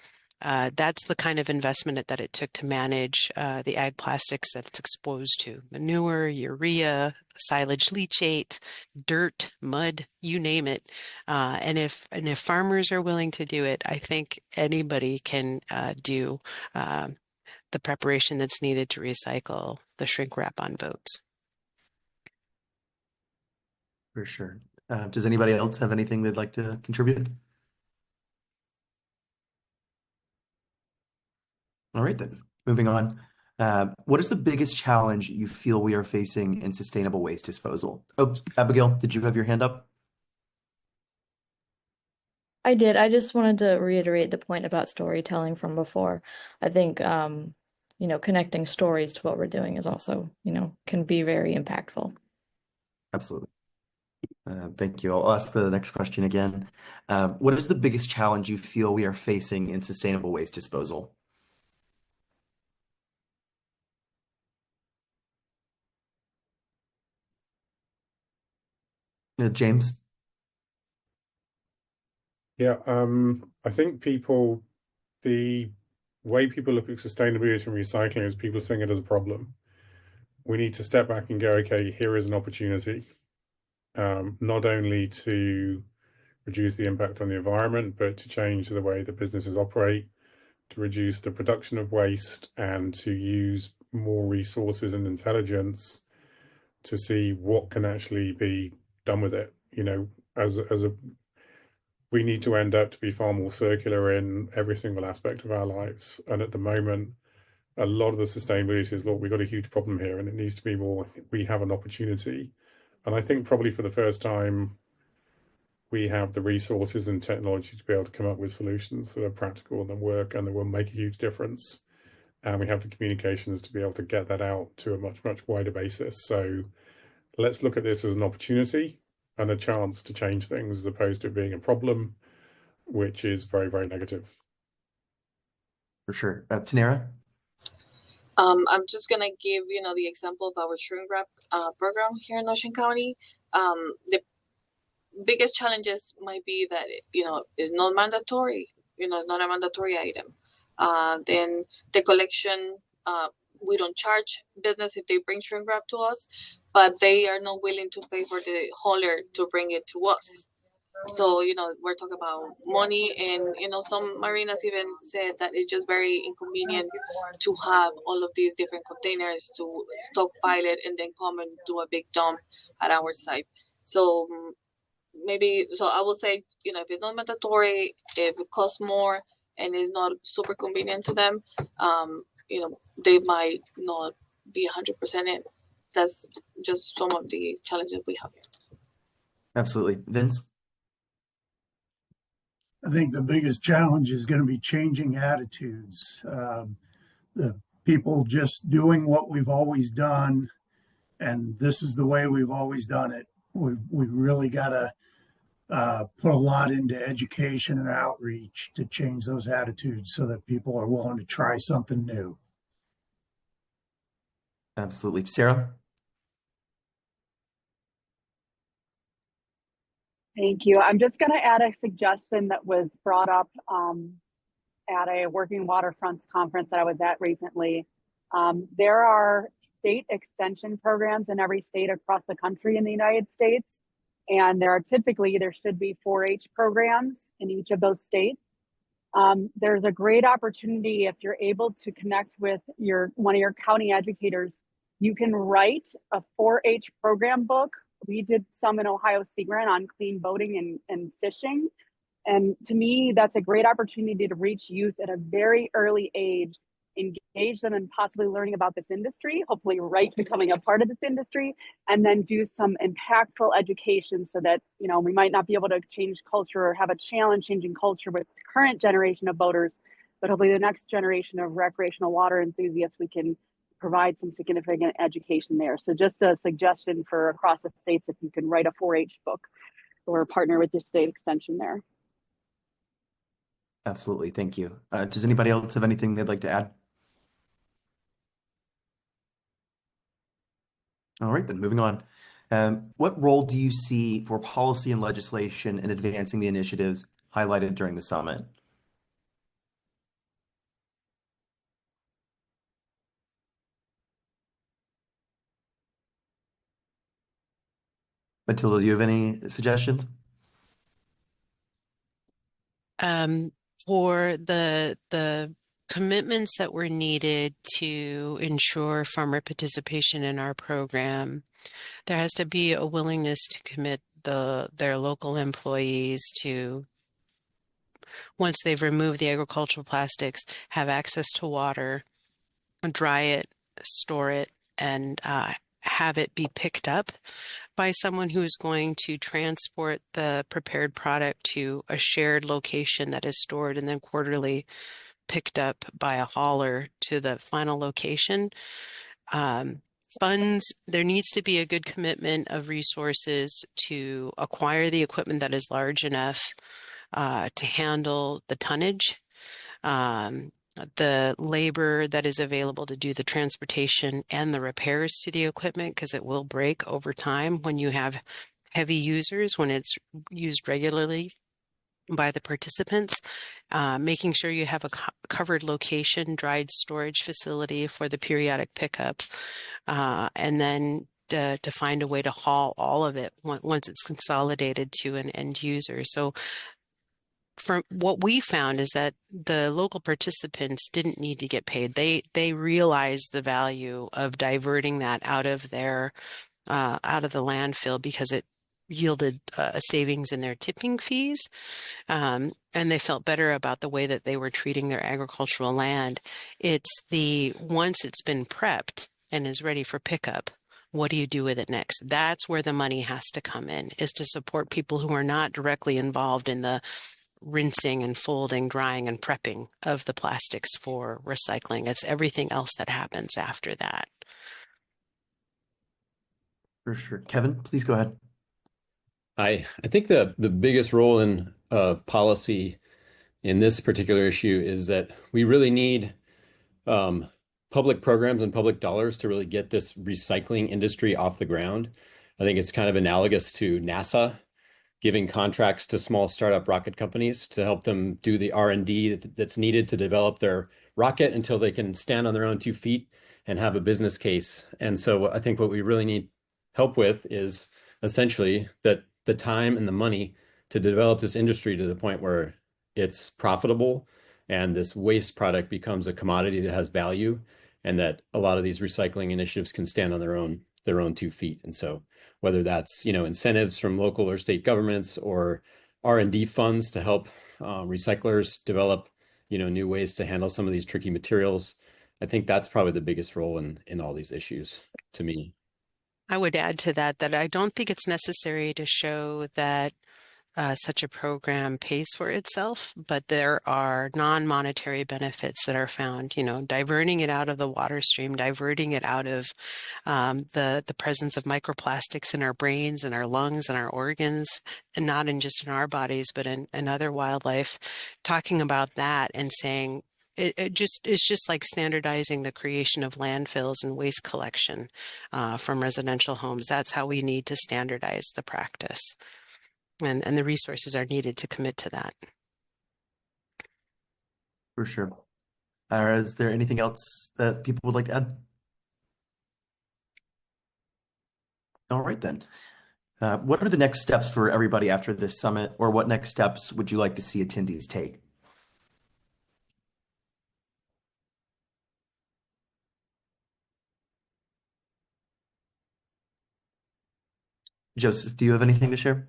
F: that's the kind of investment that it took to manage the ag plastics that it's exposed to: manure, urea, silage leachate, dirt, mud, you name it. And if farmers are willing to do it, I think anybody can do the preparation that's needed to recycle the shrink wrap on boats.
A: For sure. Does anybody else have anything they'd like to contribute? All right, then. Moving on. What is the biggest challenge you feel we are facing in sustainable waste disposal? Oh, Abigail, did you have your hand up?
B: I did. I just wanted to reiterate the point about storytelling from before. I think, connecting stories to what we're doing is also, can be very impactful.
A: Absolutely. Thank you. I'll ask the next question again. What is the biggest challenge you feel we are facing in sustainable waste disposal? James?
E: Yeah, I think the way people look at sustainability and recycling is people seeing it as a problem. We need to step back and go, okay, here is an opportunity, not only to reduce the impact on the environment, but to change the way that businesses operate, to reduce the production of waste, and to use more resources and intelligence to see what can actually be done with it. We need to end up to be far more circular in every single aspect of our lives. And at the moment, a lot of the sustainability is, look, we've got a huge problem here and it needs to be more, we have an opportunity. And I think probably for the first time, we have the resources and technology to be able to come up with solutions that are practical and that work and that will make a huge difference. And we have the communications to be able to get that out to a much, much wider basis. So let's look at this as an opportunity and a chance to change things as opposed to it being a problem, which is very, very negative.
A: For sure. Tanera?
C: I'm just gonna give the example of our shrink wrap program here in Ocean County. The biggest challenges might be that it's not mandatory. It's not a mandatory item. Then the collection, we don't charge business if they bring shrink wrap to us, but they are not willing to pay for the hauler to bring it to us. So we're talking about money, and some marinas even said that it's just very inconvenient to have all of these different containers to stockpile it and then come and do a big dump at our site. So I will say, if it's not mandatory, if it costs more and is not super convenient to them, they might not be 100% in. That's just some of the challenges we have here.
A: Absolutely. Vince?
G: I think the biggest challenge is going to be changing attitudes. The people just doing what we've always done, and this is the way we've always done it. We really got to put a lot into education and outreach to change those attitudes so that people are willing to try something new.
A: Absolutely. Sarah?
H: Thank you. I'm just going to add a suggestion that was brought up at a Working Waterfronts conference that I was at recently. There are state extension programs in every state across the country in the United States. And there should be 4-H programs in each of those states. There's a great opportunity if you're able to connect with one of your county educators. You can write a 4-H program book. We did some in Ohio Sea Grant on clean boating and fishing. And to me, that's a great opportunity to reach youth at a very early age engage them in possibly learning about this industry, hopefully right becoming a part of this industry, and then do some impactful education so that, you know, we might not be able to change culture or have a challenge changing culture with the current generation of boaters, but hopefully the next generation of recreational water enthusiasts, we can provide some significant education there. So just a suggestion for across the states, if you can write a 4-H book or partner with your state extension there.
A: Absolutely. Thank you. Does anybody else have anything they'd like to add? All right, then moving on. What role do you see for policy and legislation in advancing the initiatives highlighted during the summit? Matilda, do you have any suggestions?
F: For the commitments that were needed to ensure farmer participation in our program, there has to be a willingness to commit their local employees to, once they've removed the agricultural plastics, have access to water, dry it, store it, and have it be picked up by someone who is going to transport the prepared product to a shared location that is stored and then quarterly picked up by a hauler to the final location. Funds, there needs to be a good commitment of resources to acquire the equipment that is large enough to handle the tonnage, the labor that is available to do the transportation and the repairs to the equipment, because it will break over time when you have heavy users, when it's used regularly by the participants, making sure you have a covered location, dried storage facility for the periodic pickup, and then to find a way to haul all of it once it's consolidated to an end user. So from what we found is that the local participants didn't need to get paid. They realized the value of diverting that out of their out of the landfill because it yielded a savings in their tipping fees, and they felt better about the way that they were treating their agricultural land. It's once it's been prepped and is ready for pickup, what do you do with it next? That's where the money has to come in, is to support people who are not directly involved in the rinsing and folding, drying and prepping of the plastics for recycling. It's everything else that happens after that.
A: For sure. Kevin, please go ahead.
M: I think the biggest role in policy in this particular issue is that we really need public programs and public dollars to really get this recycling industry off the ground. I think it's kind of analogous to NASA giving contracts to small startup rocket companies to help them do the R&D that's needed to develop their rocket until they can stand on their own 2 feet and have a business case. And so I think what we really need help with is essentially that the time and the money to develop this industry to the point where it's profitable and this waste product becomes a commodity that has value, and that a lot of these recycling initiatives can stand on their own 2 feet. And so whether that's, incentives from local or state governments or R&D funds to help recyclers develop, new ways to handle some of these tricky materials, I think that's probably the biggest role in all these issues to me.
F: I would add to that I don't think it's necessary to show that such a program pays for itself, but there are non-monetary benefits that are found, diverting it out of the water stream, diverting it out of the presence of microplastics in our brains and our lungs and our organs, and not just in our bodies, but in other wildlife, talking about that and saying, it's just like standardizing the creation of landfills and waste collection from residential homes. That's how we need to standardize the practice. And the resources are needed to commit to that.
A: For sure. Is there anything else that people would like to add? All right, then. What are the next steps for everybody after this summit, or what next steps would you like to see attendees take? Joseph, do you have anything to share?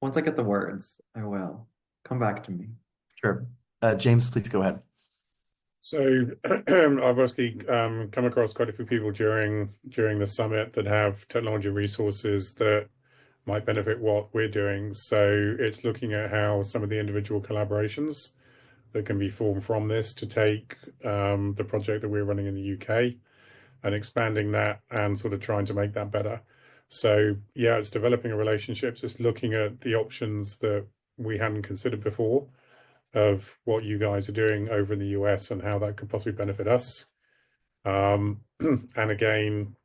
I: Once I get the words, I will. come back to me.
A: Sure. James, please go ahead.
E: So I've obviously come across quite a few people during the summit that have technology resources that might benefit what we're doing. So it's looking at how some of the individual collaborations that can be formed from this to take the project that we're running in the UK and expanding that and sort of trying to make that better. So yeah, it's developing a relationship, just looking at the options that we hadn't considered before of what you guys are doing over in the US and how that could possibly benefit us. And again,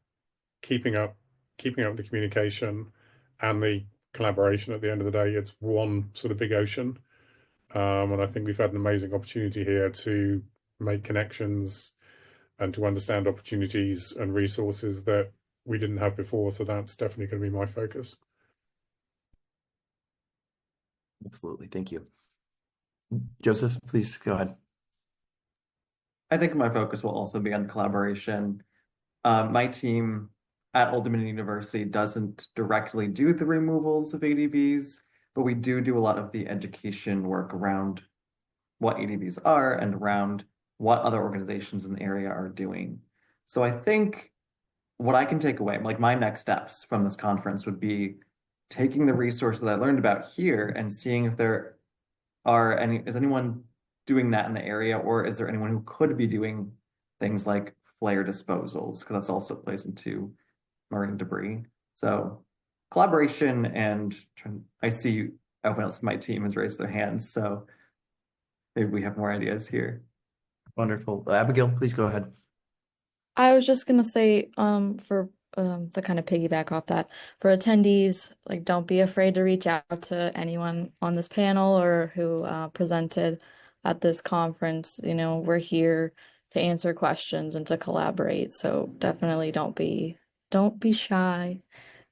E: keeping up the communication and the collaboration. At the end of the day, it's one sort of big ocean. And I think we've had an amazing opportunity here to make connections and to understand opportunities and resources that we didn't have before. So that's definitely going to be my focus.
A: Absolutely. Thank you. Joseph, please go ahead.
I: I think my focus will also be on collaboration. My team at Old Dominion University doesn't directly do the removals of ADVs, but we do a lot of the education work around what ADVs are and around what other organizations in the area are doing. So I think what I can take away, like my next steps from this conference would be taking the resources I learned about here and seeing if there are is anyone doing that in the area, or is there anyone who could be doing things like flare disposals, because that's also plays into marine debris. So collaboration, and I see everyone else in my team has raised their hands, so maybe we have more ideas here.
A: Wonderful. Abigail, please go ahead.
B: I was just gonna say, for to kind of piggyback off that, for attendees, like don't be afraid to reach out to anyone on this panel or who presented at this conference. You know, we're here to answer questions and to collaborate. So definitely don't be shy.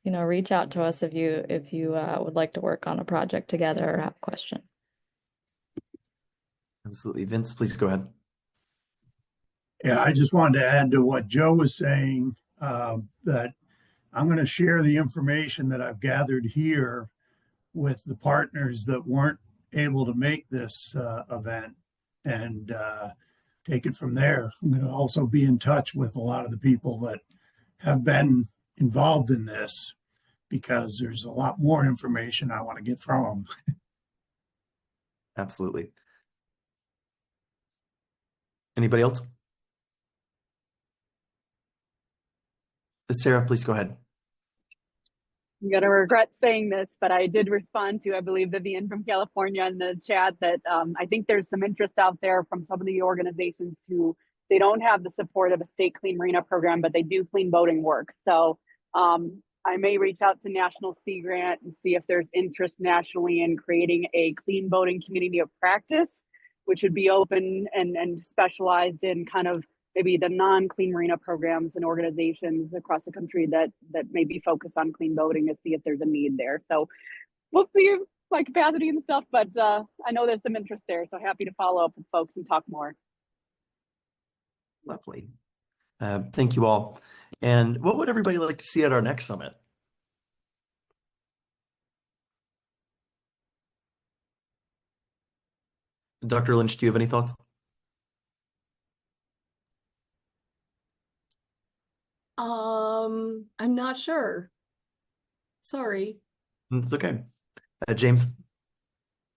B: You know, reach out to us if you would like to work on a project together or have a question.
A: Absolutely. Vince, please go ahead.
G: Yeah, I just wanted to add to what Joe was saying, that I'm going to share the information that I've gathered here with the partners that weren't able to make this event and take it from there. I'm going to also be in touch with a lot of the people that have been involved in this, because there's a lot more information I want to get from them.
A: Absolutely. Anybody else? Sarah, please go ahead.
H: I'm gonna regret saying this, but I did respond to, I believe, Vivian from California in the chat that I think there's some interest out there from some of the organizations who they don't have the support of a state clean marina program, but they do clean boating work. So I may reach out to National Sea Grant and see if there's interest nationally in creating a clean boating community of practice, which would be open and specialized in kind of maybe the non-clean marina programs and organizations across the country that maybe focus on clean boating, to see if there's a need there. So we'll see my capacity and stuff, but I know there's some interest there. So happy to follow up with folks and talk more.
A: Lovely. Thank you all. And what would everybody like to see at our next summit? Dr. Lynch, do you have any thoughts?
J: I'm not sure. Sorry.
A: It's okay. James?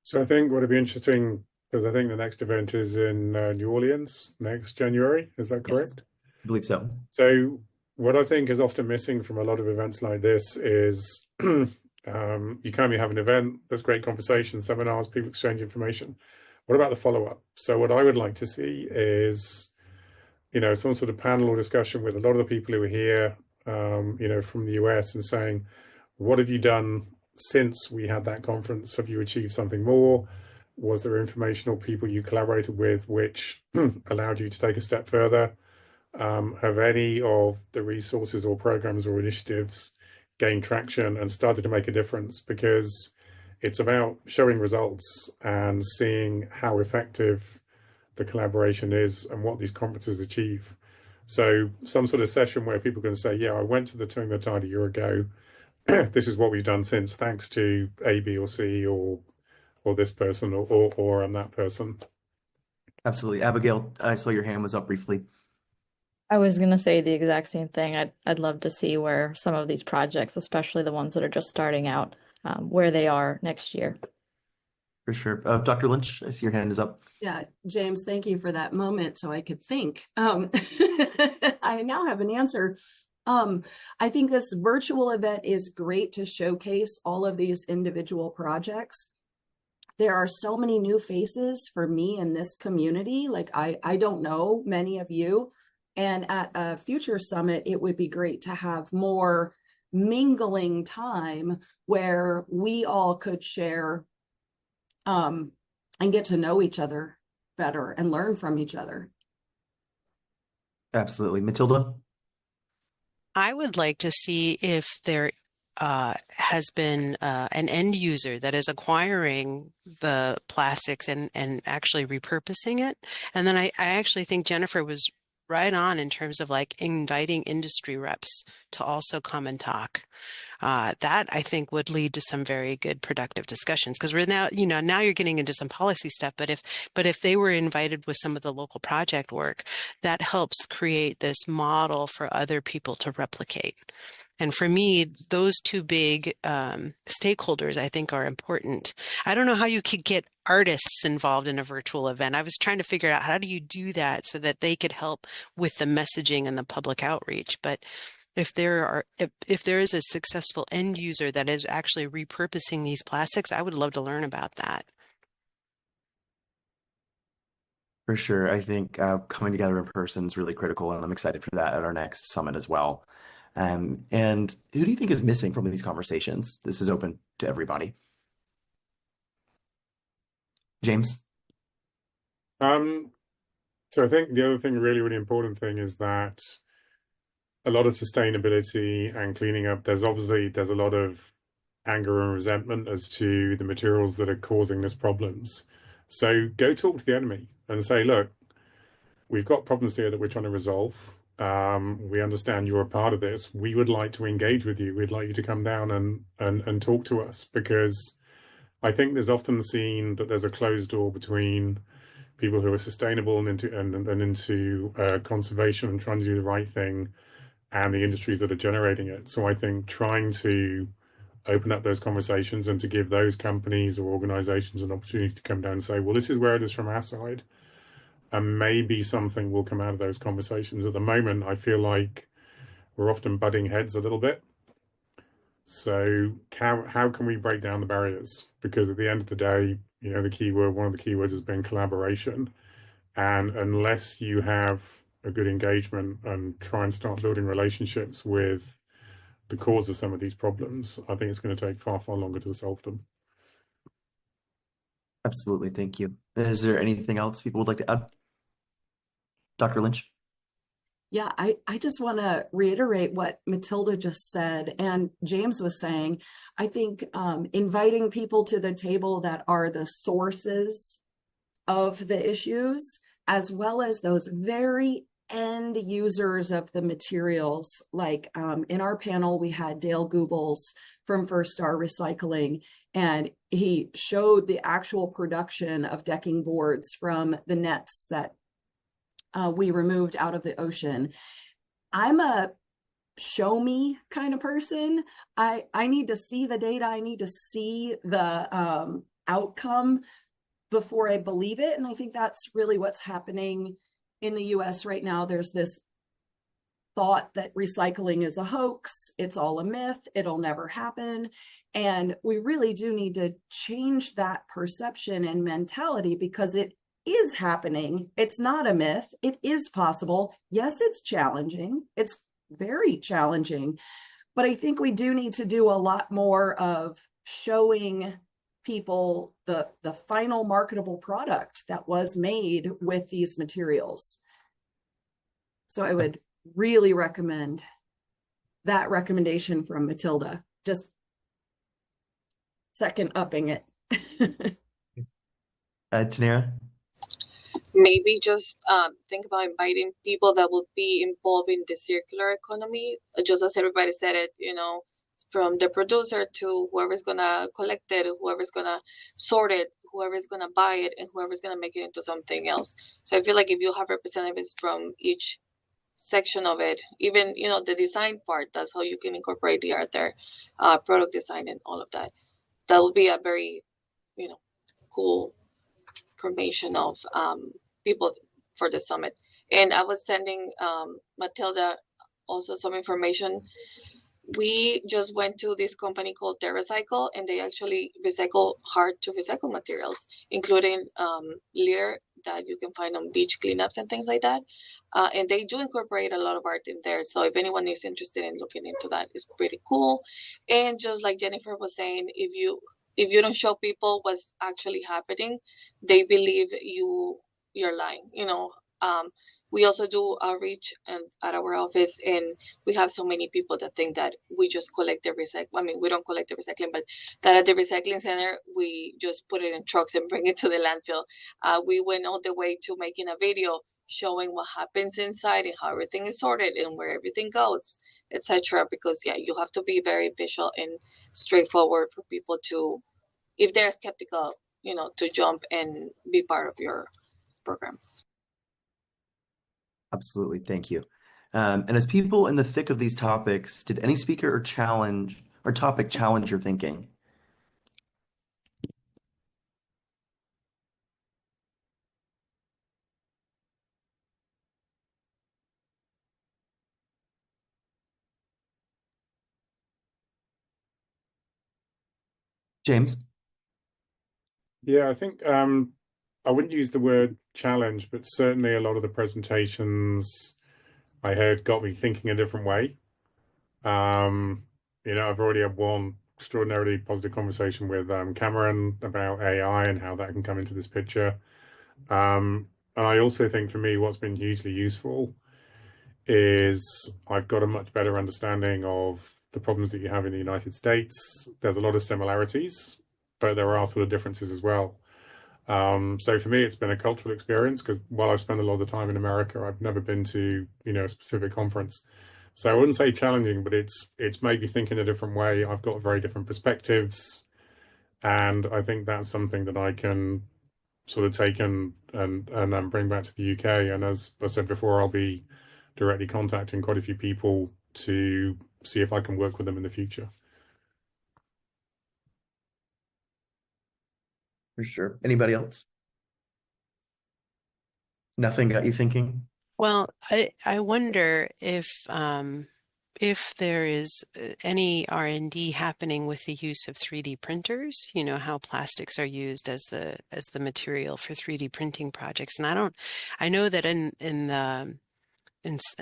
E: So I think what would be interesting, because I think the next event is in New Orleans next January. Is that correct?
A: Yes, I believe so.
E: So what I think is often missing from a lot of events like this is you kind of have an event, there's great conversation, seminars, people exchange information. What about the follow-up? So what I would like to see is, you know, some sort of panel or discussion with a lot of the people who are here, you know, from the US, and saying, what have you done since we had that conference? Have you achieved something more? Was there informational people you collaborated with which allowed you to take a step further? Have any of the resources or programs or initiatives gained traction and started to make a difference? Because it's about showing results and seeing how effective the collaboration is and what these conferences achieve. So some sort of session where people can say, yeah, I went to the Turning the Tide a year ago. This is what we've done since, thanks to A, B, or C, or or this person or I'm that person.
A: Absolutely. Abigail, I saw your hand was up briefly.
B: I was gonna say the exact same thing. I'd love to see where some of these projects, especially the ones that are just starting out, where they are next year.
A: For sure. Dr. Lynch, I see your hand is up.
J: Yeah, James, thank you for that moment so I could think. I now have an answer. I think this virtual event is great to showcase all of these individual projects. There are so many new faces for me in this community. Like I don't know many of you. And at a future summit, it would be great to have more mingling time where we all could share and get to know each other better and learn from each other.
A: Absolutely. Matilda?
F: I would like to see if there has been an end user that is acquiring the plastics and actually repurposing it. And then I actually think Jennifer was right on in terms of like inviting industry reps to also come and talk. That I think would lead to some very good productive discussions, because we're now, now you're getting into some policy stuff, but if they were invited with some of the local project work, that helps create this model for other people to replicate. And for me, those two big stakeholders, I think, are important. I don't know how you could get artists involved in a virtual event. I was trying to figure out how do you do that so that they could help with the messaging and the public outreach. But if there is a successful end user that is actually repurposing these plastics, I would love to learn about that.
A: For sure. I think coming together in person is really critical, and I'm excited for that at our next summit as well. And who do you think is missing from these conversations? This is open to everybody. James?
E: So I think the other thing, really important thing is that a lot of sustainability and cleaning up, there's a lot of anger and resentment as to the materials that are causing these problems. So go talk to the enemy and say, look, we've got problems here that we're trying to resolve. We understand you're a part of this. We would like to engage with you. We'd like you to come down and talk to us, because I think there's often seen that there's a closed door between people who are sustainable and into conservation and trying to do the right thing, and the industries that are generating it. So I think trying to open up those conversations and to give those companies or organizations an opportunity to come down and say, well, this is where it is from our side. And maybe something will come out of those conversations. At the moment, I feel like we're often butting heads a little bit. So how can we break down the barriers? Because at the end of the day, one of the keywords has been collaboration. And unless you have a good engagement and try and start building relationships with the cause of some of these problems, I think it's going to take far, far longer to solve them.
A: Absolutely. Thank you. Is there anything else people would like to add? Dr. Lynch?
J: Yeah, I just want to reiterate what Matilda just said and James was saying. I think inviting people to the table that are the sources of the issues, as well as those very end users of the materials. Like in our panel, we had Dale Goebbels from First Star Recycling, and he showed the actual production of decking boards from the nets that we removed out of the ocean. I'm a show me kind of person. I need to see the data. I need to see the outcome before I believe it. And I think that's really what's happening in the US right now. There's this thought that recycling is a hoax. It's all a myth. It'll never happen. And we really do need to change that perception and mentality, because it is happening. It's not a myth. It is possible. Yes, it's challenging. It's very challenging. But I think we do need to do a lot more of showing people the final marketable product that was made with these materials. So I would really recommend that recommendation from Matilda. Just second upping it.
A: Tanera?
C: Maybe just think about inviting people that will be involved in the circular economy. Just as everybody said it, from the producer to whoever's gonna collect it, whoever's gonna sort it, whoever's gonna buy it, and whoever's gonna make it into something else. So I feel like if you have representatives from each section of it, even the design part, that's how you can incorporate the art there, product design and all of that. That would be a very cool formation of people for the summit. And I was sending Matilda also some information. We just went to this company called TerraCycle, and they actually recycle hard to recycle materials, including litter that you can find on beach cleanups and things like that. And they do incorporate a lot of art in there. So if anyone is interested in looking into that, it's pretty cool. And just like Jennifer was saying, if you don't show people what's actually happening, they believe you're lying. We also do outreach at our office, and we have so many people that think that we just collect the recycle. I mean, we don't collect the recycling, but that at the recycling center, we just put it in trucks and bring it to the landfill. We went all the way to making a video showing what happens inside and how everything is sorted and where everything goes, etc. Because you have to be very visual and straightforward for people to, if they're skeptical, to jump and be part of your programs.
A: Absolutely. Thank you. And as people in the thick of these topics, did any speaker or topic challenge your thinking? James?
E: Yeah, I think I wouldn't use the word challenge, but certainly a lot of the presentations I heard got me thinking a different way. I've already had one extraordinarily positive conversation with Cameron about AI and how that can come into this picture. And I also think for me, what's been hugely useful is I've got a much better understanding of the problems that you have in the United States. There's a lot of similarities, but there are sort of differences as well. So for me, it's been a cultural experience because while I've spent a lot of time in America, I've never been to, a specific conference. So I wouldn't say challenging, but it's made me think in a different way. I've got very different perspectives, and I think that's something that I can sort of take and bring back to the UK. And as I said before, I'll be directly contacting quite a few people to see if I can work with them in the future.
A: For sure. Anybody else? Nothing got you thinking?
F: Well, I wonder if there is any R&D happening with the use of 3D printers, how plastics are used as the material for 3D printing projects. And I know that in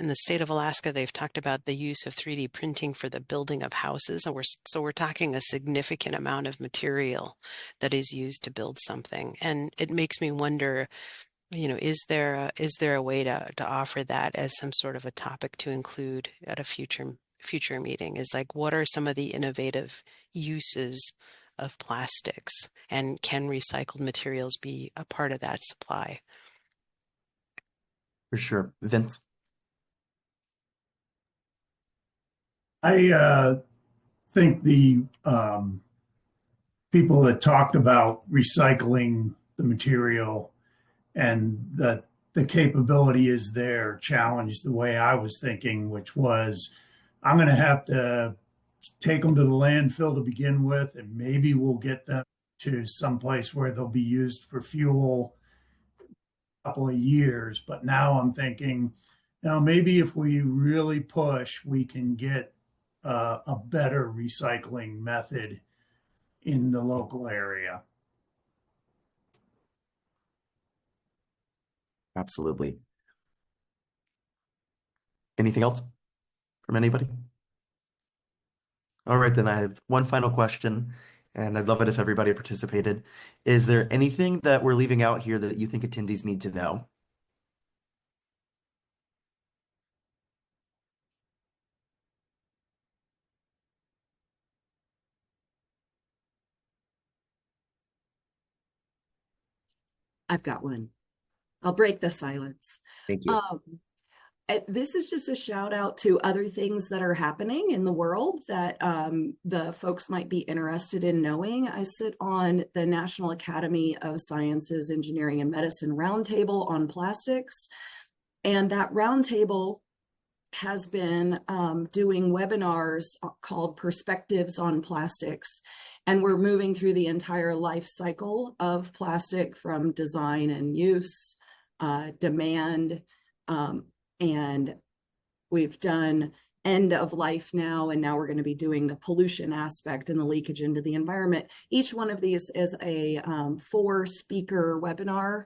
F: the state of Alaska, they've talked about the use of 3D printing for the building of houses. And we're talking a significant amount of material that is used to build something. And it makes me wonder, is there a way to offer that as some sort of a topic to include at a future meeting? Is like, what are some of the innovative uses of plastics, and can recycled materials be a part of that supply?
A: For sure. Vince?
G: I think the people that talked about recycling the material and that the capability is there challenged the way I was thinking, which was I'm going to have to take them to the landfill to begin with, and maybe we'll get them to some place where they'll be used for fuel a couple of years. But now I'm thinking, maybe if we really push, we can get a better recycling method in the local area.
A: Absolutely. Anything else from anybody? All right, then I have one final question, and I'd love it if everybody participated. Is there anything that we're leaving out here that you think attendees need to know?
J: I've got one. I'll break the silence.
A: Thank you.
J: this is just a shout out to other things that are happening in the world that the folks might be interested in knowing. I sit on the National Academy of Sciences, Engineering, and Medicine Roundtable on plastics. And that roundtable has been doing webinars called Perspectives on Plastics. And we're moving through the entire life cycle of plastic, from design and use, demand, and we've done end of life now, and now we're going to be doing the pollution aspect and the leakage into the environment. Each one of these is a 4-speaker webinar,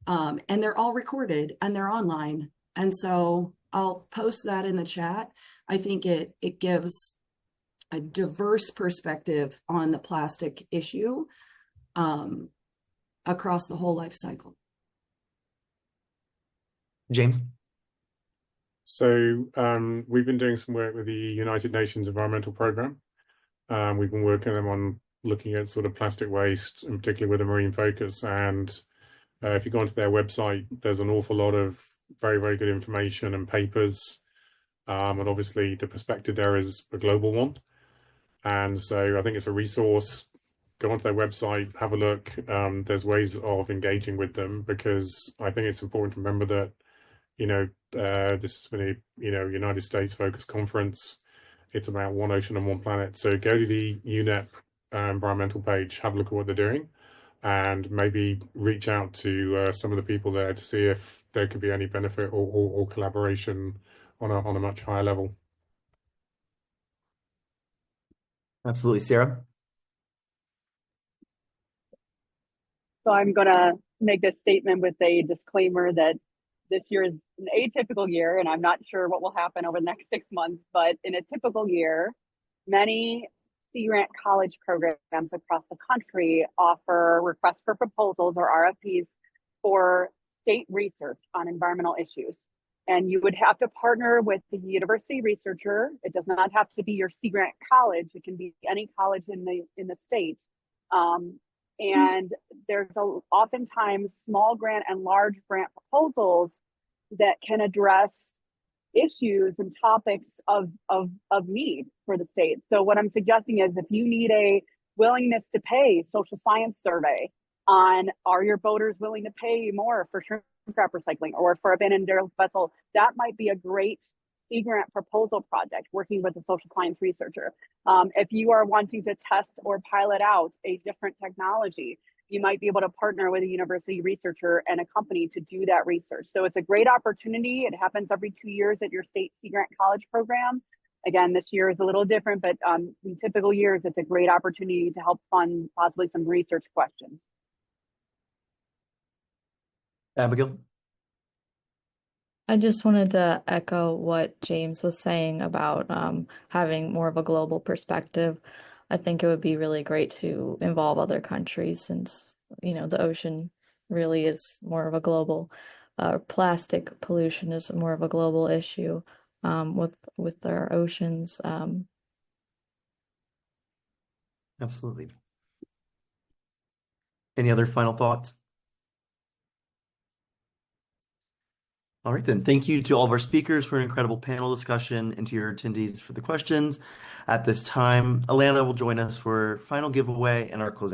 J: and they're all recorded and they're online. And so I'll post that in the chat. I think it gives a diverse perspective on the plastic issue across the whole life cycle.
A: James?
E: So we've been doing some work with the United Nations Environmental Programme. We've been working with them on looking at sort of plastic waste, and particularly with a marine focus. And if you go onto their website, there's an awful lot of very, very good information and papers. And obviously the perspective there is a global one. And so I think it's a resource. Go onto their website, have a look. There's ways of engaging with them, because I think it's important to remember that, this has been a, United States focused conference. It's about one ocean and one planet. So go to the UNEP environmental page, have a look at what they're doing, and maybe reach out to some of the people there to see if there could be any benefit or collaboration on a much higher level.
A: Absolutely. Sarah?
H: So I'm going to make this statement with a disclaimer that this year is an atypical year, and I'm not sure what will happen over the next 6 months, but in a typical year, many Sea Grant college programs across the country offer requests for proposals, or RFPs, for state research on environmental issues. And you would have to partner with the university researcher. It does not have to be your Sea Grant college. It can be any college in the state. And there's oftentimes small grant and large grant proposals that can address issues and topics of need for the state. So what I'm suggesting is, if you need a willingness to pay social science survey on, are your boaters willing to pay more for shrimp wrap recycling or for abandoned derelict vessel, that might be a great Sea Grant proposal project, working with a social science researcher. If you are wanting to test or pilot out a different technology, you might be able to partner with a university researcher and a company to do that research. So it's a great opportunity. It happens every 2 years at your state Sea Grant college program. Again, this year is a little different, but in typical years, it's a great opportunity to help fund possibly some research questions.
A: Abigail?
B: I just wanted to echo what James was saying about having more of a global perspective. I think it would be really great to involve other countries, since, the ocean really is more of a global, plastic pollution is more of a global issue with our oceans.
A: Absolutely. Any other final thoughts? All right, then. Thank you to all of our speakers for an incredible panel discussion, and to your attendees for the questions. At this time, Alana will join us for final giveaway and our closing.